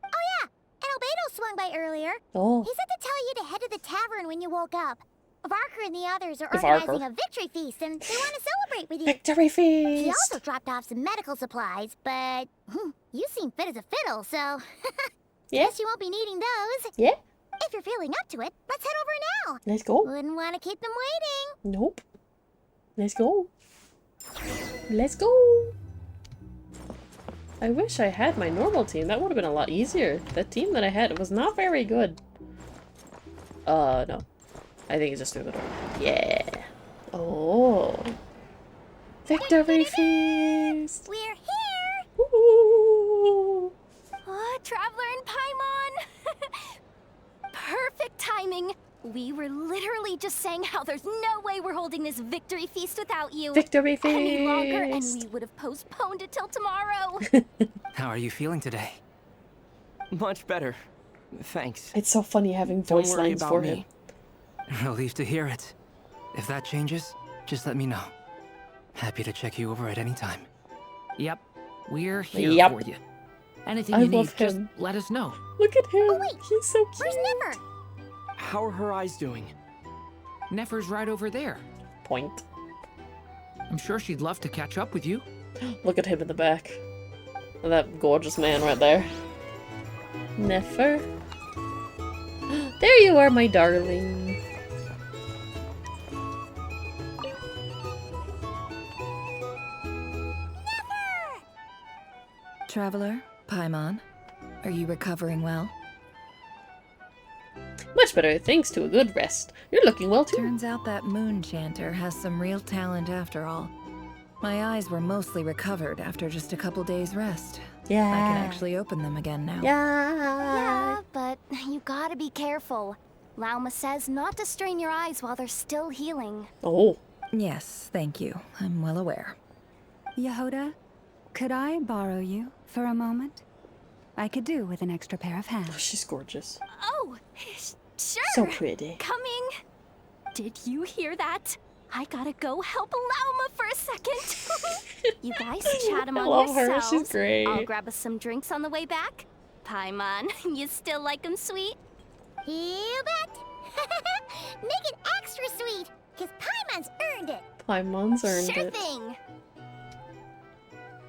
S2: Oh yeah, and Albedo swung by earlier.
S1: oh,
S2: He said to tell you to head to the tavern when you woke up. Varker and the others are
S1: Varker.
S2: organizing a victory feast and they want to celebrate with you.
S1: victory
S2: He
S1: feast!
S2: also dropped off some medical supplies, but you seem fit as a fiddle, so
S1: Yeah,
S2: guess you won't be needing those.
S1: yeah,
S2: If you're feeling up to it, let's head over now.
S1: let's go.
S2: Wouldn't want to keep them waiting.
S1: Nope. Let's go. Let's go. I wish I had my normal team. That would have been a lot easier. That team that I had was not very good. No. I think it's just through the door. Yeah. Oh. Victory feast.
S2: We're here.
S1: Woo.
S3: Oh, Traveler and Paimon! Perfect timing! We were literally just saying how there's no way we're holding this victory feast without you.
S1: Victory feast.
S3: Any longer, and we would have postponed it till tomorrow.
S4: How are you feeling today?
S12: Much better. Thanks.
S1: It's so funny having
S12: Don't
S1: voice
S12: worry
S1: lines
S12: about
S1: for
S12: me.
S1: him.
S4: Relieved to hear it. If that changes, just let me know. Happy to check you over at any time.
S5: Yep, we're here
S1: Yep.
S5: for you. Anything
S1: I
S5: you need,
S1: love
S5: just
S1: him.
S5: let us know.
S1: Look at him.
S2: Oh, wait.
S1: He's so cute.
S2: Where's Nipper?
S12: How are her eyes doing?
S5: Nefer's right over there.
S1: Point.
S5: I'm sure she'd love to catch up with you.
S1: Look at him in the back. That gorgeous man right there. Nefer. There you are, my darling.
S10: Traveler, Paimon, are you recovering well?
S1: Much better, thanks to a good rest. You're looking well too.
S10: Turns out that moon chanter has some real talent after all. My eyes were mostly recovered after just a couple days rest.
S1: Yeah.
S10: I can actually open them again now.
S3: Yeah, but you gotta be careful. Lauma says not to strain your eyes while they're still healing.
S1: Oh.
S10: Yes, thank you. I'm well aware.
S7: Yehoda, could I borrow you for a moment? I could do with an extra pair of
S1: Oh,
S7: hands.
S1: she's gorgeous.
S3: Oh, sure.
S1: So pretty.
S3: Coming. Did you hear that? I gotta go help Lauma for a second. You guys chat among
S1: love her,
S3: yourselves.
S1: she's great.
S3: I'll grab us some drinks on the way back. Paimon, you still like 'em sweet?
S2: You bet. Make it extra sweet, because Paimon's earned it.
S1: Paimon's earned
S3: Sure
S1: it.
S3: thing.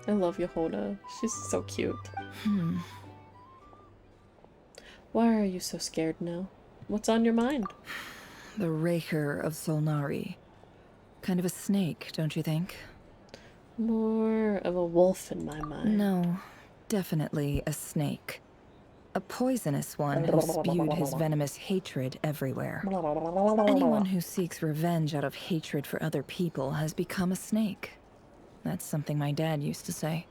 S1: I love Yehoda. She's so cute.
S10: Hmm.
S1: Why are you so scared now? What's on your mind?
S10: The Rächer of Solnari. Kind of a snake, don't you think?
S1: More of a wolf in my mind.
S10: No, definitely a snake. A poisonous one who spewed his venomous hatred everywhere. Anyone who seeks revenge out of hatred for other people has become a snake. That's something my dad used to say.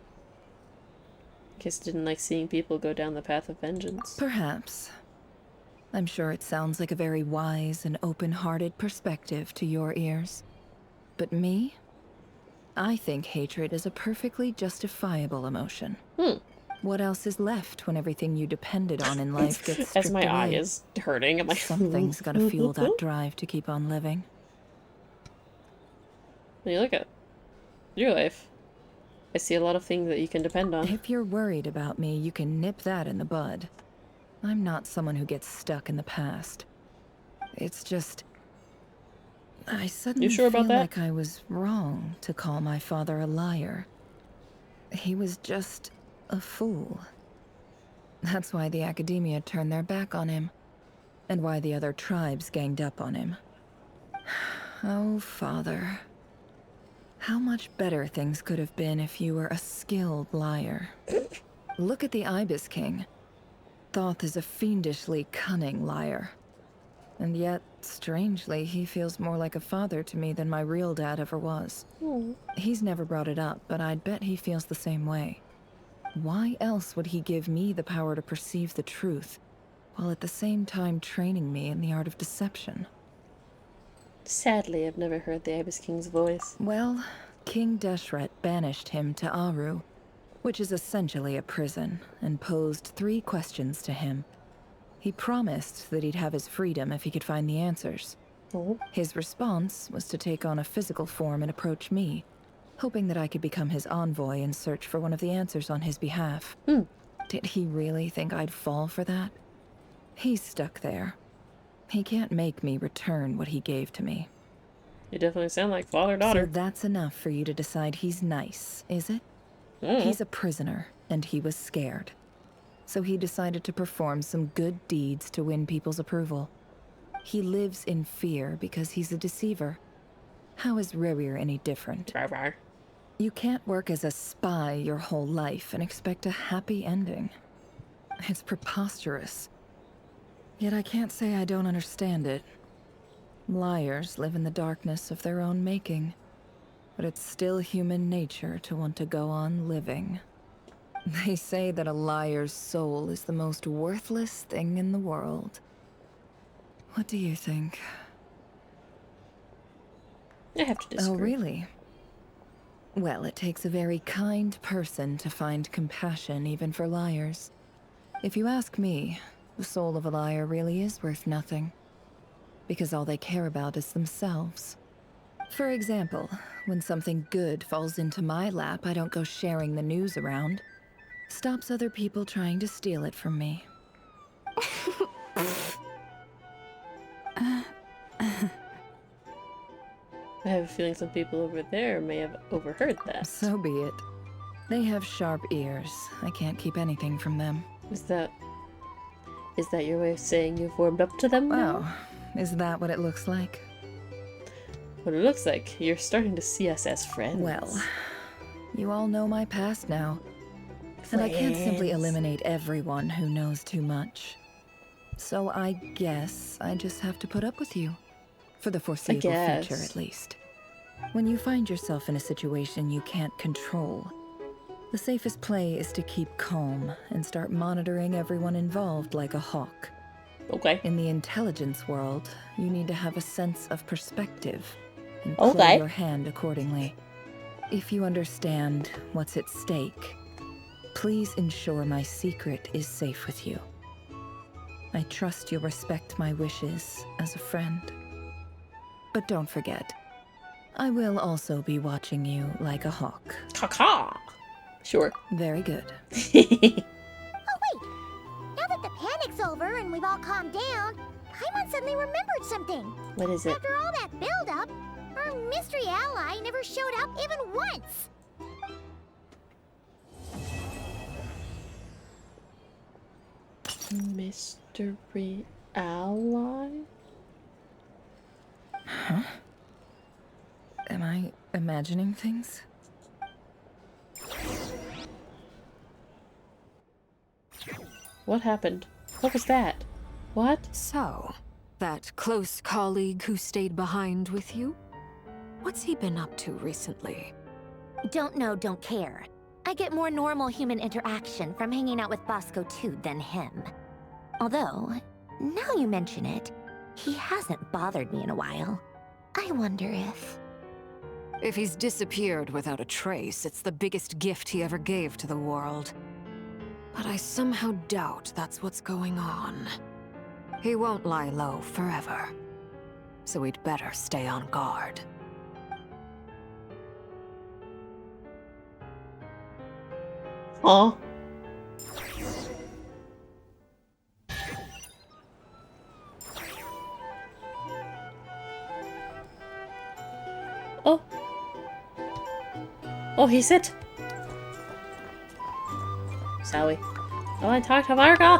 S1: Guess didn't like seeing people go down the path of vengeance.
S10: Perhaps. I'm sure it sounds like a very wise and open-hearted perspective to your ears. But me? I think hatred is a perfectly justifiable emotion. What else is left when everything you depended on in life gets stripped
S1: As my eye
S10: away?
S1: is hurting, I'm like,
S10: Something's gotta fuel that drive to keep on living.
S1: When you look at your life, I see a lot of things that you can depend on.
S10: If you're worried about me, you can nip that in the bud. I'm not someone who gets stuck in the past. It's just... I suddenly
S1: You sure about
S10: feel
S1: that?
S10: like I was wrong to call my father a liar. He was just a fool. That's why the academia turned their back on him, and why the other tribes ganged up on him. Oh, father. How much better things could have been if you were a skilled liar. Look at the Ibis King. Thoth is a fiendishly cunning liar. And yet, strangely, he feels more like a father to me than my real dad ever was. He's never brought it up, but I'd bet he feels the same way. Why else would he give me the power to perceive the truth, while at the same time training me in the art of deception?
S1: Sadly, I've never heard the Ibis King's voice.
S10: Well, King Deshret banished him to Aru, which is essentially a prison, and posed 3 questions to him. He promised that he'd have his freedom if he could find the answers. His response was to take on a physical form and approach me, hoping that I could become his envoy and search for one of the answers on his behalf. Did he really think I'd fall for that? He's stuck there. He can't make me return what he gave to me.
S1: You definitely sound like father-daughter.
S10: So that's enough for you to decide he's nice, is it? He's a prisoner, and he was scared. So he decided to perform some good deeds to win people's approval. He lives in fear because he's a deceiver. How is Rerir any different? You can't work as a spy your whole life and expect a happy ending. It's preposterous. Yet I can't say I don't understand it. Liars live in the darkness of their own making. But it's still human nature to want to go on living. They say that a liar's soul is the most worthless thing in the world. What do you think?
S1: I have to disagree.
S10: Oh, really? Well, it takes a very kind person to find compassion even for liars. If you ask me, the soul of a liar really is worth nothing. Because all they care about is themselves. For example, when something good falls into my lap, I don't go sharing the news around. Stops other people trying to steal it from me.
S1: I have a feeling some people over there may have overheard that.
S10: So be it. They have sharp ears. I can't keep anything from them.
S1: Is that your way of saying you've warmed up to them now?
S10: Wow. Is that what it looks like?
S1: What it looks like, you're starting to see us as friends.
S10: Well, you all know my past now. And I can't simply eliminate everyone who knows too much. So I guess I just have to put up with you. For the foreseeable future, at least. When you find yourself in a situation you can't control, the safest play is to keep calm and start monitoring everyone involved like a hawk.
S1: Okay.
S10: In the intelligence world, you need to have a sense of perspective and play your hand accordingly. If you understand what's at stake, please ensure my secret is safe with you. I trust you'll respect my wishes as a friend. But don't forget, I will also be watching you like a hawk.
S1: Caw-caw. Sure.
S10: Very good.
S2: Oh wait! Now that the panic's over and we've all calmed down, Paimon suddenly remembered something.
S1: What is it?
S2: After all that build-up, our mystery ally never showed up even once.
S1: Mystery ally?
S10: Huh? Am I imagining things?
S1: What happened? What was that? What?
S13: So, that close colleague who stayed behind with you? What's he been up to recently?
S3: Don't know, don't care. I get more normal human interaction from hanging out with Bosco too than him. Although, now you mention it, he hasn't bothered me in a while. I wonder if...
S13: If he's disappeared without a trace, it's the biggest gift he ever gave to the world. But I somehow doubt that's what's going on. He won't lie low forever. So we'd better stay on guard.
S1: Aw. Oh. Oh, he's it. Sally. Oh, I talked to Varga.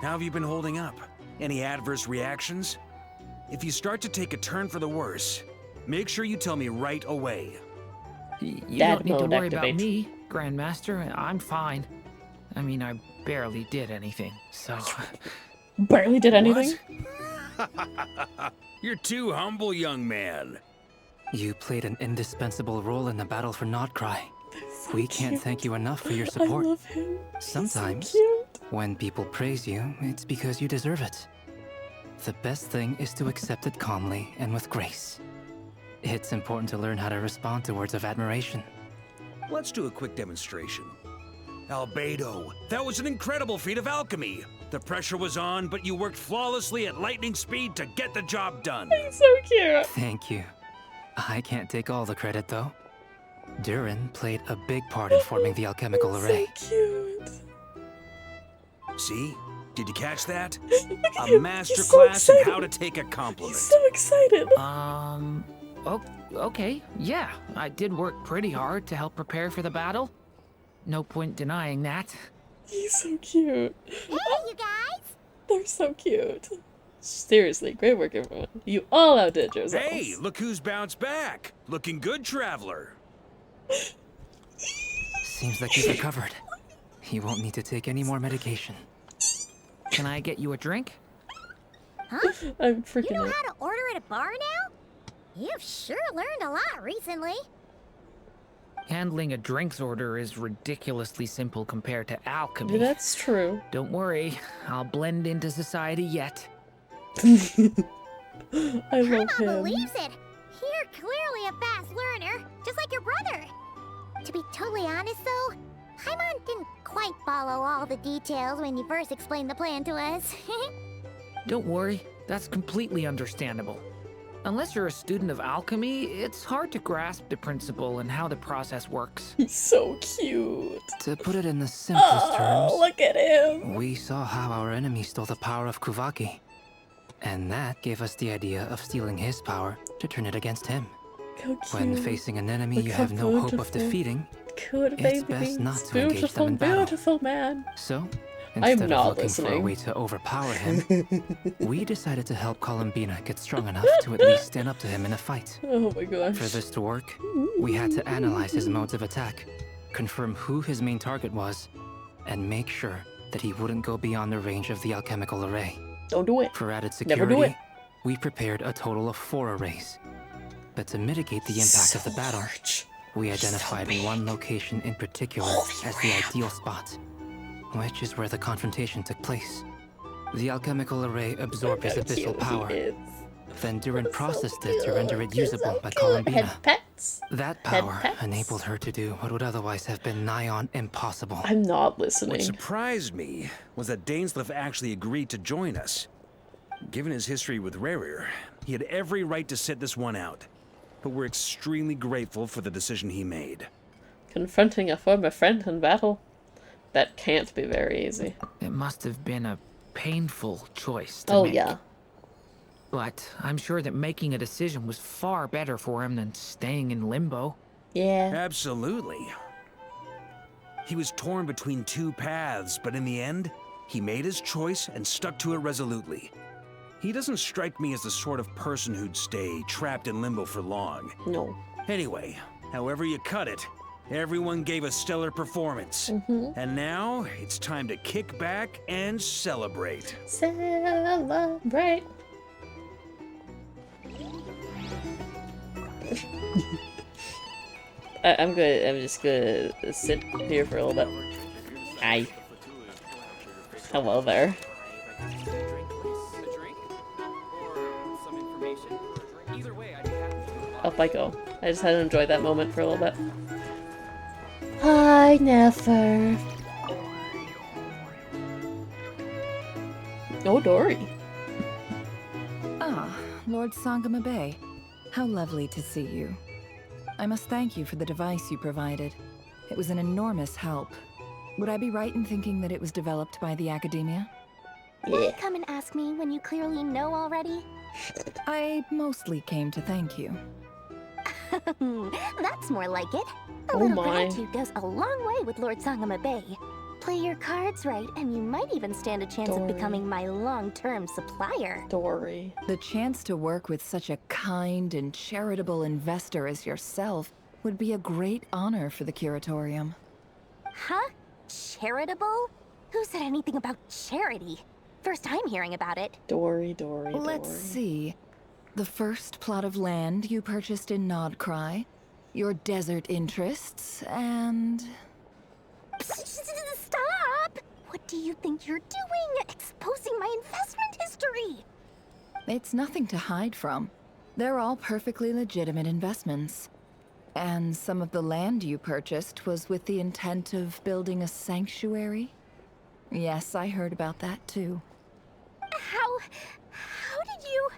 S6: How have you been holding up? Any adverse reactions? If you start to take a turn for the worse, Make sure you tell me right away.
S5: You
S1: Dad
S5: don't need to
S1: mode
S5: worry
S1: activate.
S5: about me, Grandmaster. I'm fine. I mean, I barely did anything, so...
S1: Barely did anything?
S6: You're too humble, young man.
S4: You played an indispensable role in the battle for Nodcry.
S1: So
S4: We can't
S1: cute.
S4: thank you enough for your support.
S1: I love him. He's
S4: Sometimes,
S1: so cute.
S4: when people praise you, it's because you deserve it. The best thing is to accept it calmly and with grace. It's important to learn how to respond to words of admiration.
S6: Let's do a quick demonstration. Albedo, that was an incredible feat of alchemy. The pressure was on, but you worked flawlessly at lightning speed to get the job done.
S1: He's so cute.
S4: Thank you. I can't take all the credit, though. Durin played a big part in forming the alchemical array.
S1: So cute.
S6: See? Did you catch that?
S1: Look at
S6: A
S1: him.
S6: master
S1: He's so
S6: class in
S1: excited.
S6: how to take a compliment.
S1: He's so excited.
S5: Okay, yeah. I did work pretty hard to help prepare for the battle. No point denying that.
S1: He's so cute.
S2: Hey, you guys!
S1: They're so cute. Seriously, great work, everyone. You all outdid yourselves.
S6: Hey, look who's bounced back. Looking good, traveler.
S4: Seems like he's recovered. He won't need to take any more medication.
S5: Can I get you a drink?
S2: Huh?
S1: I'm
S2: You
S1: freaking
S2: know
S1: out.
S2: how to order at a bar now? You've sure learned a lot recently.
S5: Handling a drinks order is ridiculously simple compared to alchemy.
S1: Yeah, that's true.
S5: Don't worry, I'll blend into society yet.
S1: I love
S2: Paimon
S1: him.
S2: believes it. You're clearly a fast learner, just like your brother. To be totally honest, though, Paimon didn't quite follow all the details when you first explained the plan to us.
S5: Don't worry, that's completely understandable. Unless you're a student of alchemy, it's hard to grasp the principle and how the process works.
S1: He's so cute.
S4: To put it in the simplest terms,
S1: Oh, look at him.
S4: we saw how our enemy stole the power of Kuvaki. And that gave us the idea of stealing his power to turn it against him.
S1: How cute.
S4: When facing an enemy
S1: Look
S4: you
S1: how
S4: have no hope of
S1: beautiful.
S4: defeating,
S1: Good baby.
S4: it's best not to engage
S1: Beautiful,
S4: them in battle.
S1: beautiful man.
S4: So,
S1: I'm
S4: instead
S1: not
S4: of looking for a
S1: listening.
S4: way to overpower him, we decided to help Columbina get strong enough to at least stand up to him in a fight.
S1: Oh my gosh.
S4: For this to work, we had to analyze his modes of attack, confirm who his main target was, and make sure that he wouldn't go beyond the range of the alchemical array.
S1: Don't do it.
S4: For added
S1: Never do
S4: security,
S1: it.
S4: we prepared a total of 4 arrays. But to mitigate the impact of the battle, we identified one location in particular as the ideal spot, which is where the confrontation took place. The alchemical array absorbed his abyssal power. Then Durin processed it to render it usable by Columbina.
S1: Pets.
S4: That power enabled her to do what would otherwise have been nigh on impossible.
S1: I'm not
S6: What
S1: listening.
S6: surprised me was that Dainsleif actually agreed to join us. Given his history with Rerir, he had every right to sit this one out. But we're extremely grateful for the decision he made.
S1: Confronting a former friend in battle. That can't be very easy.
S5: It must have been a painful choice to
S1: Oh
S5: make.
S1: yeah.
S5: But I'm sure that making a decision was far better for him than staying in limbo.
S1: Yeah.
S6: Absolutely. He was torn between 2 paths, but in the end, he made his choice and stuck to it resolutely. He doesn't strike me as the sort of person who'd stay trapped in limbo for long.
S1: No.
S6: Anyway, however you cut it, everyone gave a stellar performance. And now, it's time to kick back and celebrate.
S1: Celebrate. I'm good. I'm just gonna sit here for a little bit. Aye. Hello there. Up I go. I just had to enjoy that moment for a little bit. I never. Oh, Dory.
S10: Ah, Lord Sangama Bay. How lovely to see you. I must thank you for the device you provided. It was an enormous help. Would I be right in thinking that it was developed by the Academia?
S3: Why come and ask me when you clearly know already?
S10: I mostly came to thank you.
S3: That's more like it. A
S1: Oh
S3: little
S1: my.
S3: gratitude goes a long way with Lord Sangama Bay. Play your cards right, and you might even stand a chance of becoming my long-term supplier.
S1: Dory.
S10: The chance to work with such a kind and charitable investor as yourself would be a great honor for the Curatorium.
S3: Huh? Charitable? Who said anything about charity? First time hearing about it.
S1: Dory.
S10: Let's see. The first plot of land you purchased in Nodcry, your desert interests, and...
S3: Stop! What do you think you're doing? Exposing my investment history!
S10: It's nothing to hide from. They're all perfectly legitimate investments. And some of the land you purchased was with the intent of building a sanctuary? Yes, I heard about that too.
S3: How did you...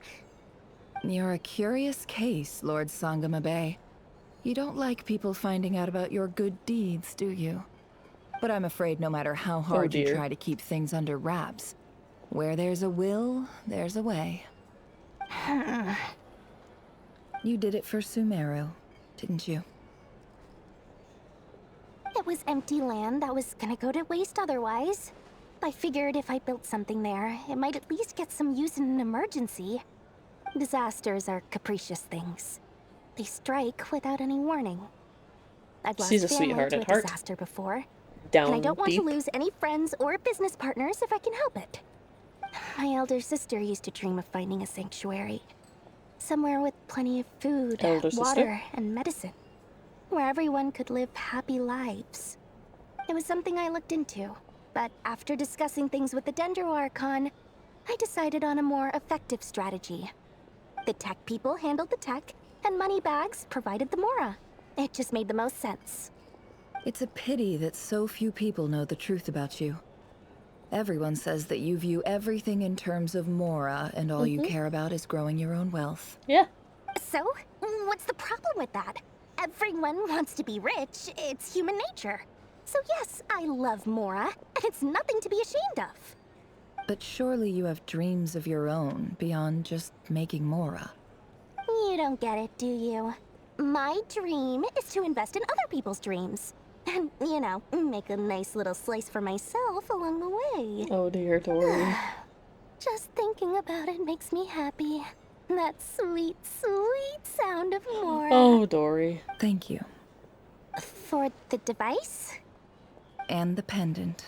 S10: You're a curious case, Lord Sangamabe. You don't like people finding out about your good deeds, do you? But I'm afraid no matter how hard you try to keep things under wraps, where there's a will, there's a way. You did it for Sumeru, didn't you?
S3: It was empty land that was gonna go to waste otherwise. I figured if I built something there, it might at least get some use in an emergency. Disasters are capricious things. They strike without any warning. I've lost
S1: She's a
S3: family
S1: sweetheart
S3: to a
S1: at heart.
S3: disaster before.
S1: Down
S3: And I don't want
S1: deep.
S3: to lose any friends or business partners if I can help it. My elder sister used to dream of finding a sanctuary. Somewhere with plenty of food,
S1: Elder sister?
S3: water, and medicine. Where everyone could live happy lives. It was something I looked into, but after discussing things with the Dendro Archon, I decided on a more effective strategy. The tech people handled the tech, and Moneybags provided the Mora. It just made the most sense.
S10: It's a pity that so few people know the truth about you. Everyone says that you view everything in terms of Mora, and all you care about is growing your own wealth.
S1: Yeah.
S3: So, what's the problem with that? Everyone wants to be rich. It's human nature. So yes, I love Mora, and it's nothing to be ashamed of.
S10: But surely you have dreams of your own beyond just making Mora.
S3: You don't get it, do you? My dream is to invest in other people's dreams. And, you know, make a nice little slice for myself along the way.
S1: Oh dear, Dory.
S3: Just thinking about it makes me happy. That sweet, sweet sound of Mora.
S1: Oh, Dory.
S10: Thank you.
S3: For the device?
S10: And the pendant.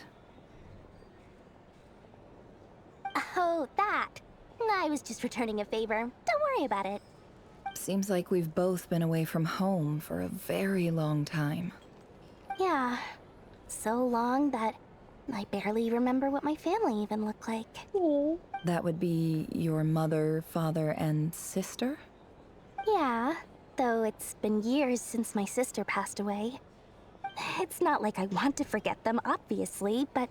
S3: Oh, that. I was just returning a favor. Don't worry about it.
S10: Seems like we've both been away from home for a very long time.
S3: Yeah. So long that I barely remember what my family even looked like.
S1: Oh.
S10: That would be your mother, father, and sister?
S3: Yeah, though it's been years since my sister passed away. It's not like I want to forget them, obviously, but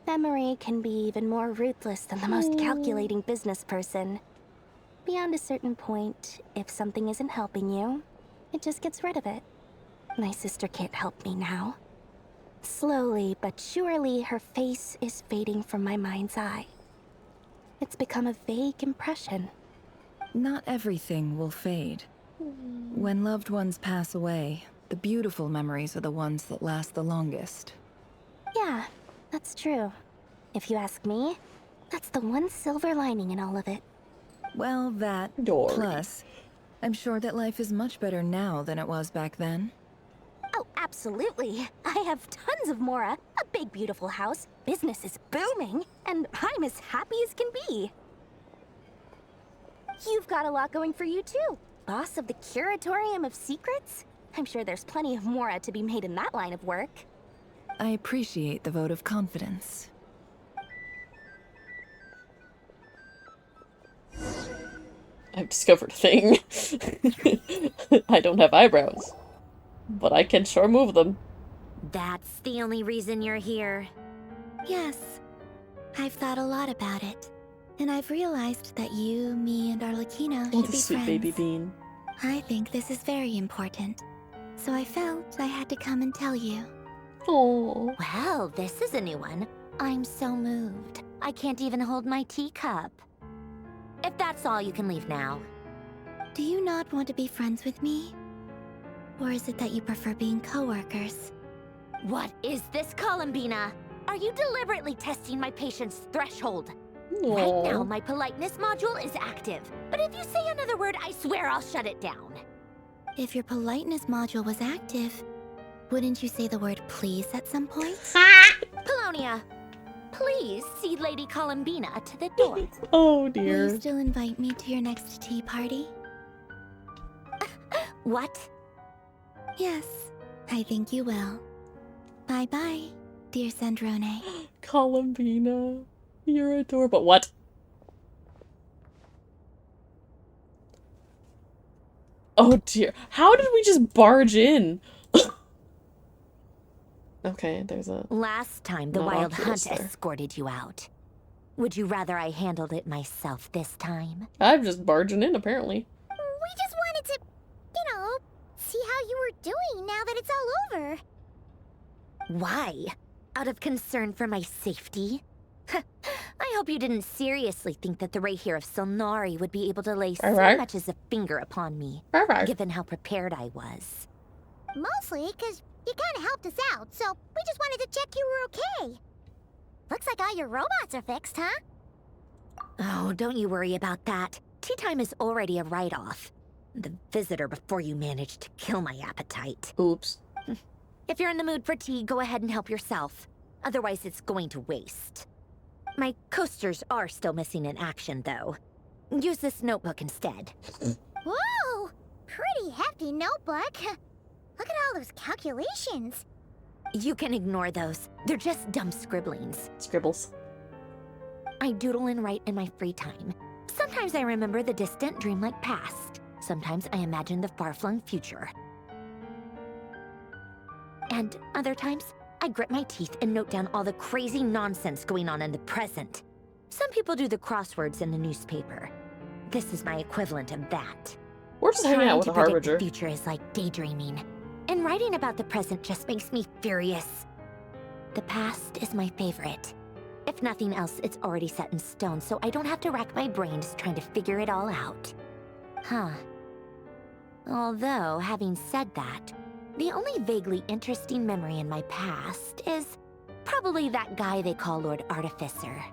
S3: memory can be even more ruthless than the most calculating business person. Beyond a certain point, if something isn't helping you, it just gets rid of it. My sister can't help me now. Slowly but surely, her face is fading from my mind's eye. It's become a vague impression.
S10: Not everything will fade. When loved ones pass away, the beautiful memories are the ones that last the longest.
S3: Yeah, that's true. If you ask me, that's the one silver lining in all of it.
S10: Well, that
S1: Dory.
S10: plus, I'm sure that life is much better now than it was back then.
S3: Oh, absolutely. I have tons of Mora, a big beautiful house, business is booming, and I'm as happy as can be. You've got a lot going for you too. Boss of the Curatorium of Secrets? I'm sure there's plenty of Mora to be made in that line of work.
S10: I appreciate the vote of confidence.
S1: I've discovered a thing. I don't have eyebrows, but I can sure move them.
S2: That's the only reason you're here. Yes. I've thought a lot about it. And I've realized that you, me, and Arlecchino
S1: Oh,
S2: should
S1: the
S2: be
S1: sweet
S2: friends.
S1: baby bean.
S2: I think this is very important. So I felt I had to come and tell you.
S1: Oh.
S2: Well, this is a new one. I'm so moved. I can't even hold my teacup. If that's all, you can leave now. Do you not want to be friends with me? Or is it that you prefer being co-workers? What is this, Columbina? Are you deliberately testing my patience threshold?
S1: Aw.
S2: Right now, my politeness module is active. But if you say another word, I swear I'll shut it down.
S3: If your politeness module was active, wouldn't you say the word please at some point?
S2: Polonia, please see Lady Columbina to the door.
S1: Oh
S3: Will
S1: dear.
S3: you still invite me to your next tea party?
S2: What?
S3: Yes, I think you will. Bye-bye, dear Sandrone.
S1: Columbina, you're adorable. What? Oh dear. How did we just barge in? Okay, there's a...
S2: Last time the
S1: Not
S2: Wild
S1: Oculus
S2: Hunt
S1: there.
S2: escorted you out. Would you rather I handled it myself this time?
S1: I'm just barging in, apparently.
S2: We just wanted to, see how you were doing now that it's all over. Why? Out of concern for my safety? I hope you didn't seriously think that the Rächer of Solnari would be able to lay so much as a finger upon me, given how prepared I was. Mostly because you kind of helped us out, so we just wanted to check you were okay. Looks like all your robots are fixed, huh? Oh, don't you worry about that. Tea time is already a write-off. The visitor before you managed to kill my appetite.
S1: Oops.
S2: If you're in the mood for tea, go ahead and help yourself. Otherwise, it's going to waste. My coasters are still missing in action, though. Use this notebook instead. Whoa! Pretty hefty notebook. Look at all those calculations. You can ignore those. They're just dumb scribblings.
S1: Scribbles.
S2: I doodle and write in my free time. Sometimes I remember the distant, dreamlike past. Sometimes I imagine the far-flung future. And other times, I grit my teeth and note down all the crazy nonsense going on in the present. Some people do the crosswords in the newspaper. This is my equivalent of that.
S1: We're just hanging out with a
S2: Trying to
S1: harbinger.
S2: predict the future is like daydreaming. And writing about the present just makes me furious. The past is my favorite. If nothing else, it's already set in stone, so I don't have to rack my brains trying to figure it all out. Huh. Although, having said that, the only vaguely interesting memory in my past is probably that guy they call Lord Artificer.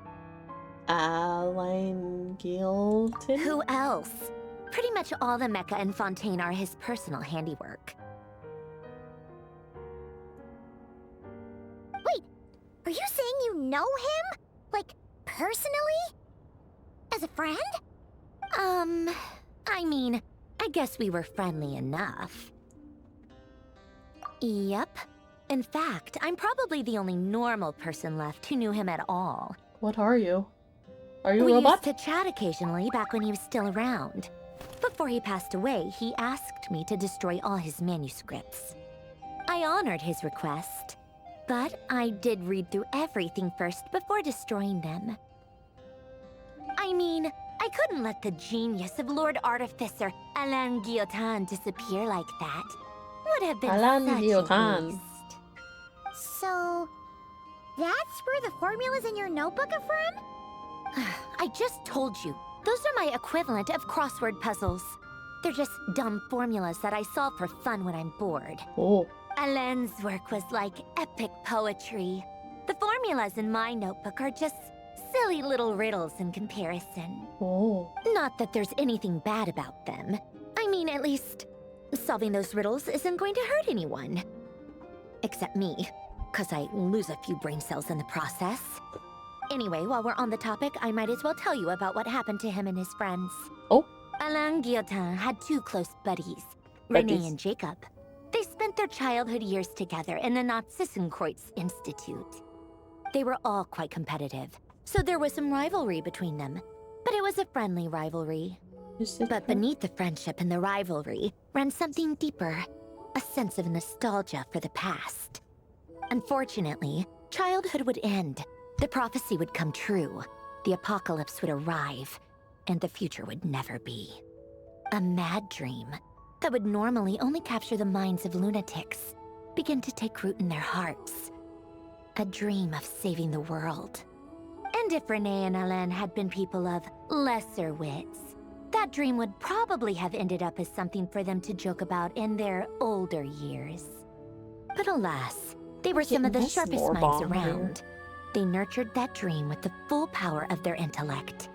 S1: Alan Gilton?
S2: Who else? Pretty much all the mecha and Fontaine are his personal handiwork. Wait, are you saying you know him? Like, personally? As a friend? I mean, I guess we were friendly enough. Yep. In fact, I'm probably the only normal person left who knew him at all.
S1: What are you? Are you a
S2: We
S1: robot?
S2: used to chat occasionally back when he was still around. Before he passed away, he asked me to destroy all his manuscripts. I honored his request, but I did read through everything first before destroying them. I mean, I couldn't let the genius of Lord Artificer Alain Guillotin disappear like that. Would have been
S1: Alain
S2: such
S1: Guillotin.
S2: a waste. So, that's where the formulas in your notebook are from? I just told you. Those are my equivalent of crossword puzzles. They're just dumb formulas that I solve for fun when I'm bored.
S1: Oh.
S2: Alain's work was like epic poetry. The formulas in my notebook are just silly little riddles in comparison.
S1: Oh.
S2: Not that there's anything bad about them. I mean, at least, solving those riddles isn't going to hurt anyone. Except me, because I lose a few brain cells in the process. Anyway, while we're on the topic, I might as well tell you about what happened to him and his friends.
S1: Oh.
S2: Alain Guillotin had two close buddies, Renee
S1: Buddies.
S2: and Jacob. They spent their childhood years together in the Narzissenkreuz Institute. They were all quite competitive, so there was some rivalry between them. But it was a friendly rivalry. But beneath the friendship and the rivalry ran something deeper, a sense of nostalgia for the past. Unfortunately, childhood would end. The prophecy would come true, the apocalypse would arrive, and the future would never be. A mad dream that would normally only capture the minds of lunatics began to take root in their hearts. A dream of saving the world. And if Renee and Alain had been people of lesser wits, that dream would probably have ended up as something for them to joke about in their older years. But alas, they were some of the
S1: This
S2: sharpest
S1: lore
S2: minds
S1: bomb here.
S2: around. They nurtured that dream with the full power of their intellect,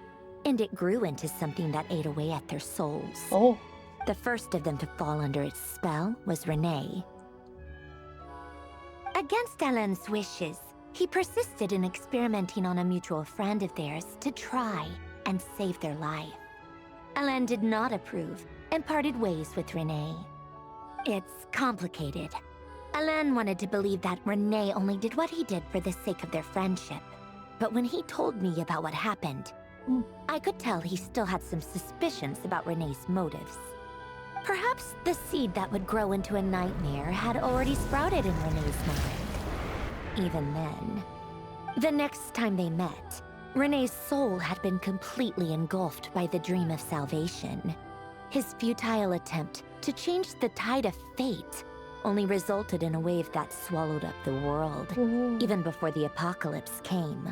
S2: and it grew into something that ate away at their souls.
S1: Oh.
S2: The first of them to fall under its spell was Renee. Against Alain's wishes, he persisted in experimenting on a mutual friend of theirs to try and save their life. Alain did not approve and parted ways with Renee. It's complicated. Alain wanted to believe that Renee only did what he did for the sake of their friendship. But when he told me about what happened, I could tell he still had some suspicions about Renee's motives. Perhaps the seed that would grow into a nightmare had already sprouted in Renee's mind. Even then, the next time they met, Renee's soul had been completely engulfed by the dream of salvation. His futile attempt to change the tide of fate only resulted in a wave that swallowed up the world, even before the apocalypse came.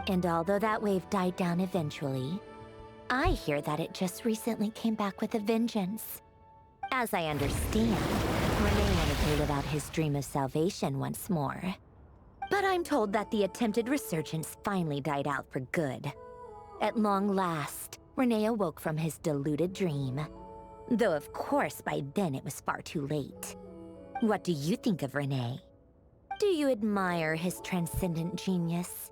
S2: And although that wave died down eventually, I hear that it just recently came back with a vengeance. As I understand, Renee wanted to live out his dream of salvation once more. But I'm told that the attempted resurgence finally died out for good. At long last, Renee awoke from his deluded dream. Though of course by then it was far too late. What do you think of Renee? Do you admire his transcendent genius?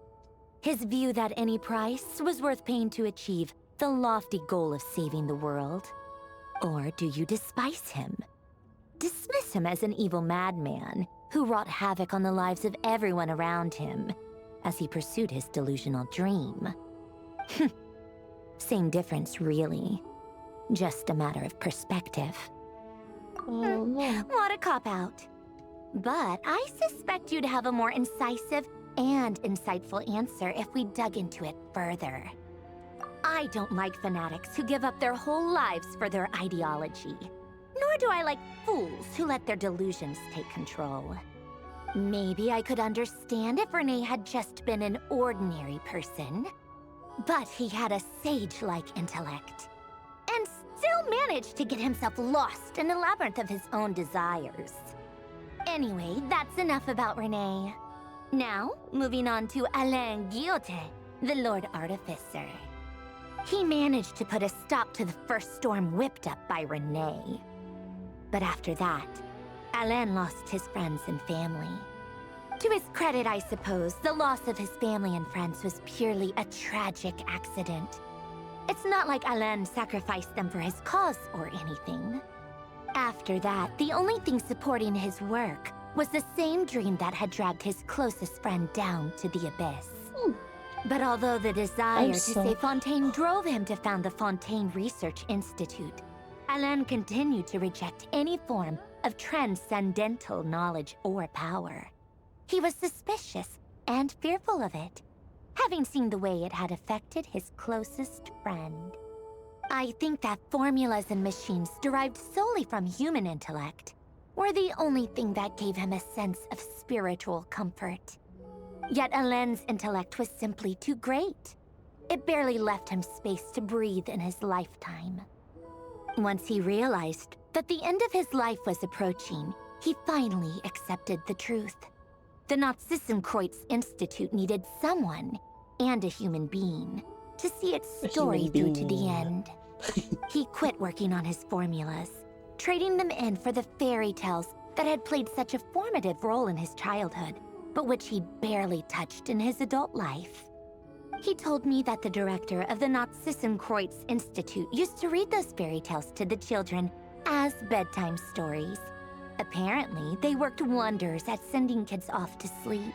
S2: His view that any price was worth paying to achieve the lofty goal of saving the world? Or do you despise him? Dismiss him as an evil madman who wrought havoc on the lives of everyone around him as he pursued his delusional dream? Same difference, really. Just a matter of perspective.
S1: Oh, no.
S2: What a cop-out. But I suspect you'd have a more incisive and insightful answer if we dug into it further. I don't like fanatics who give up their whole lives for their ideology. Nor do I like fools who let their delusions take control. Maybe I could understand if Renee had just been an ordinary person. But he had a sage-like intellect. And still managed to get himself lost in the labyrinth of his own desires. Anyway, that's enough about Renee. Now, moving on to Alain Guillotin, the Lord Artificer. He managed to put a stop to the first storm whipped up by Renee. But after that, Alain lost his friends and family. To his credit, I suppose, the loss of his family and friends was purely a tragic accident. It's not like Alain sacrificed them for his cause or anything. After that, the only thing supporting his work was the same dream that had dragged his closest friend down to the abyss. But although the desire to save Fontaine drove him to found the Fontaine Research Institute, Alain continued to reject any form of transcendental knowledge or power. He was suspicious and fearful of it, having seen the way it had affected his closest friend. I think that formulas and machines derived solely from human intellect were the only thing that gave him a sense of spiritual comfort. Yet Alain's intellect was simply too great. It barely left him space to breathe in his lifetime. Once he realized that the end of his life was approaching, he finally accepted the truth. The Nazissenkreuz Institute needed someone, and a human being, to see its story through to the end. He quit working on his formulas, trading them in for the fairy tales that had played such a formative role in his childhood, but which he barely touched in his adult life. He told me that the director of the Nazissenkreuz Institute used to read those fairy tales to the children as bedtime stories. Apparently, they worked wonders at sending kids off to sleep.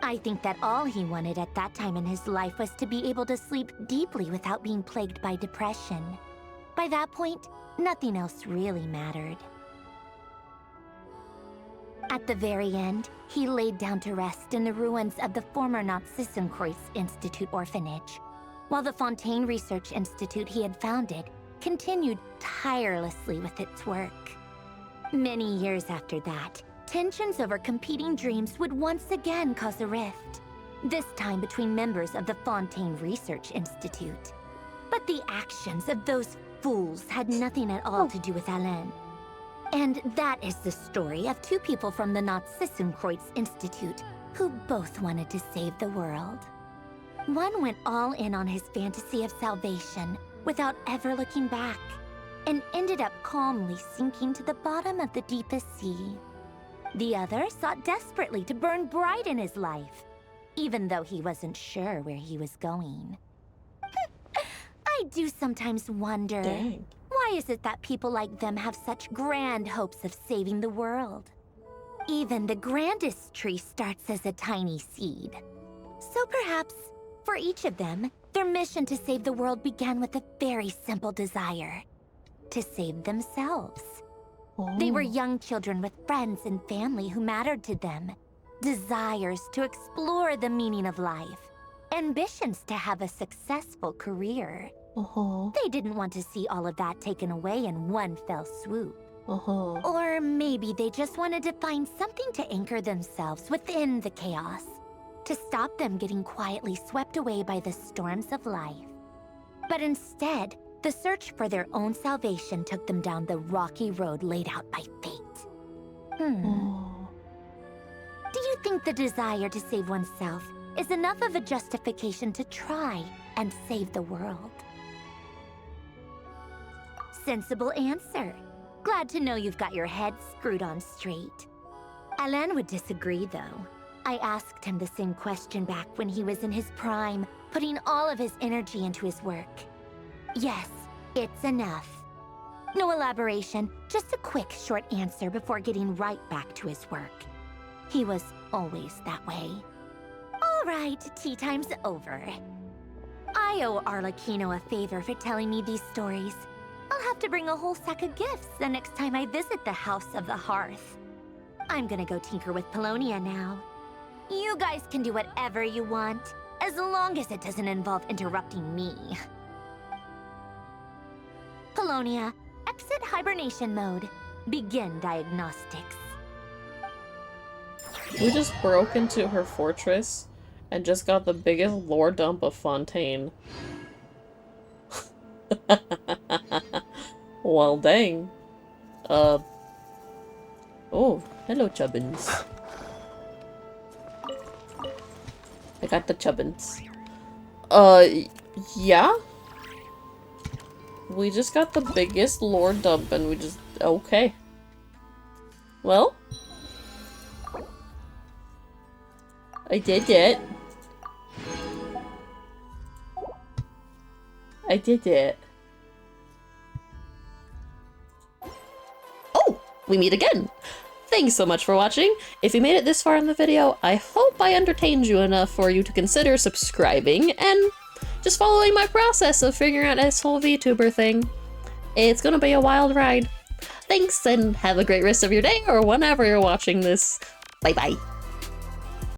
S2: I think that all he wanted at that time in his life was to be able to sleep deeply without being plagued by depression. By that point, nothing else really mattered. At the very end, he laid down to rest in the ruins of the former Nazissenkreuz Institute orphanage, while the Fontaine Research Institute he had founded continued tirelessly with its work. Many years after that, tensions over competing dreams would once again cause a rift, this time between members of the Fontaine Research Institute. But the actions of those fools had nothing at all to do with Alain. And that is the story of two people from the Nazissenkreuz Institute who both wanted to save the world. One went all in on his fantasy of salvation without ever looking back, and ended up calmly sinking to the bottom of the deepest sea. The other sought desperately to burn bright in his life, even though he wasn't sure where he was going. I do sometimes wonder, why is it that people like them have such grand hopes of saving the world? Even the grandest tree starts as a tiny seed. So perhaps, for each of them, their mission to save the world began with a very simple desire: to save themselves. They were young children with friends and family who mattered to them, desires to explore the meaning of life, ambitions to have a successful career. They didn't want to see all of that taken away in one fell swoop. Or maybe they just wanted to find something to anchor themselves within the chaos, to stop them getting quietly swept away by the storms of life. But instead, the search for their own salvation took them down the rocky road laid out by fate. Do you think the desire to save oneself is enough of a justification to try and save the world? Sensible answer. Glad to know you've got your head screwed on straight. Alain would disagree, though. I asked him the same question back when he was in his prime, putting all of his energy into his work. Yes, it's enough. No elaboration, just a quick, short answer before getting right back to his work. He was always that way. All right, tea time's over. I owe Arlecchino a favor for telling me these stories. I'll have to bring a whole sack of gifts the next time I visit the House of the Hearth. I'm gonna go tinker with Polonia now. You guys can do whatever you want, as long as it doesn't involve interrupting me. Polonia, exit hibernation mode. Begin diagnostics.
S1: We just broke into her fortress and just got the biggest lore dump of Fontaine. Well, dang. Oh, hello, Chubbins. I got the Chubbins. Yeah? We just got the biggest lore dump and we just... Okay. Well? I did it. I did it. Oh! We meet again! Thanks so much for watching. If you made it this far in the video, I hope I entertained you enough for you to consider subscribing and just following my process of figuring out this whole VTuber thing. It's gonna be a wild ride. Thanks, and have a great rest of your day or whenever you're watching this. Bye bye.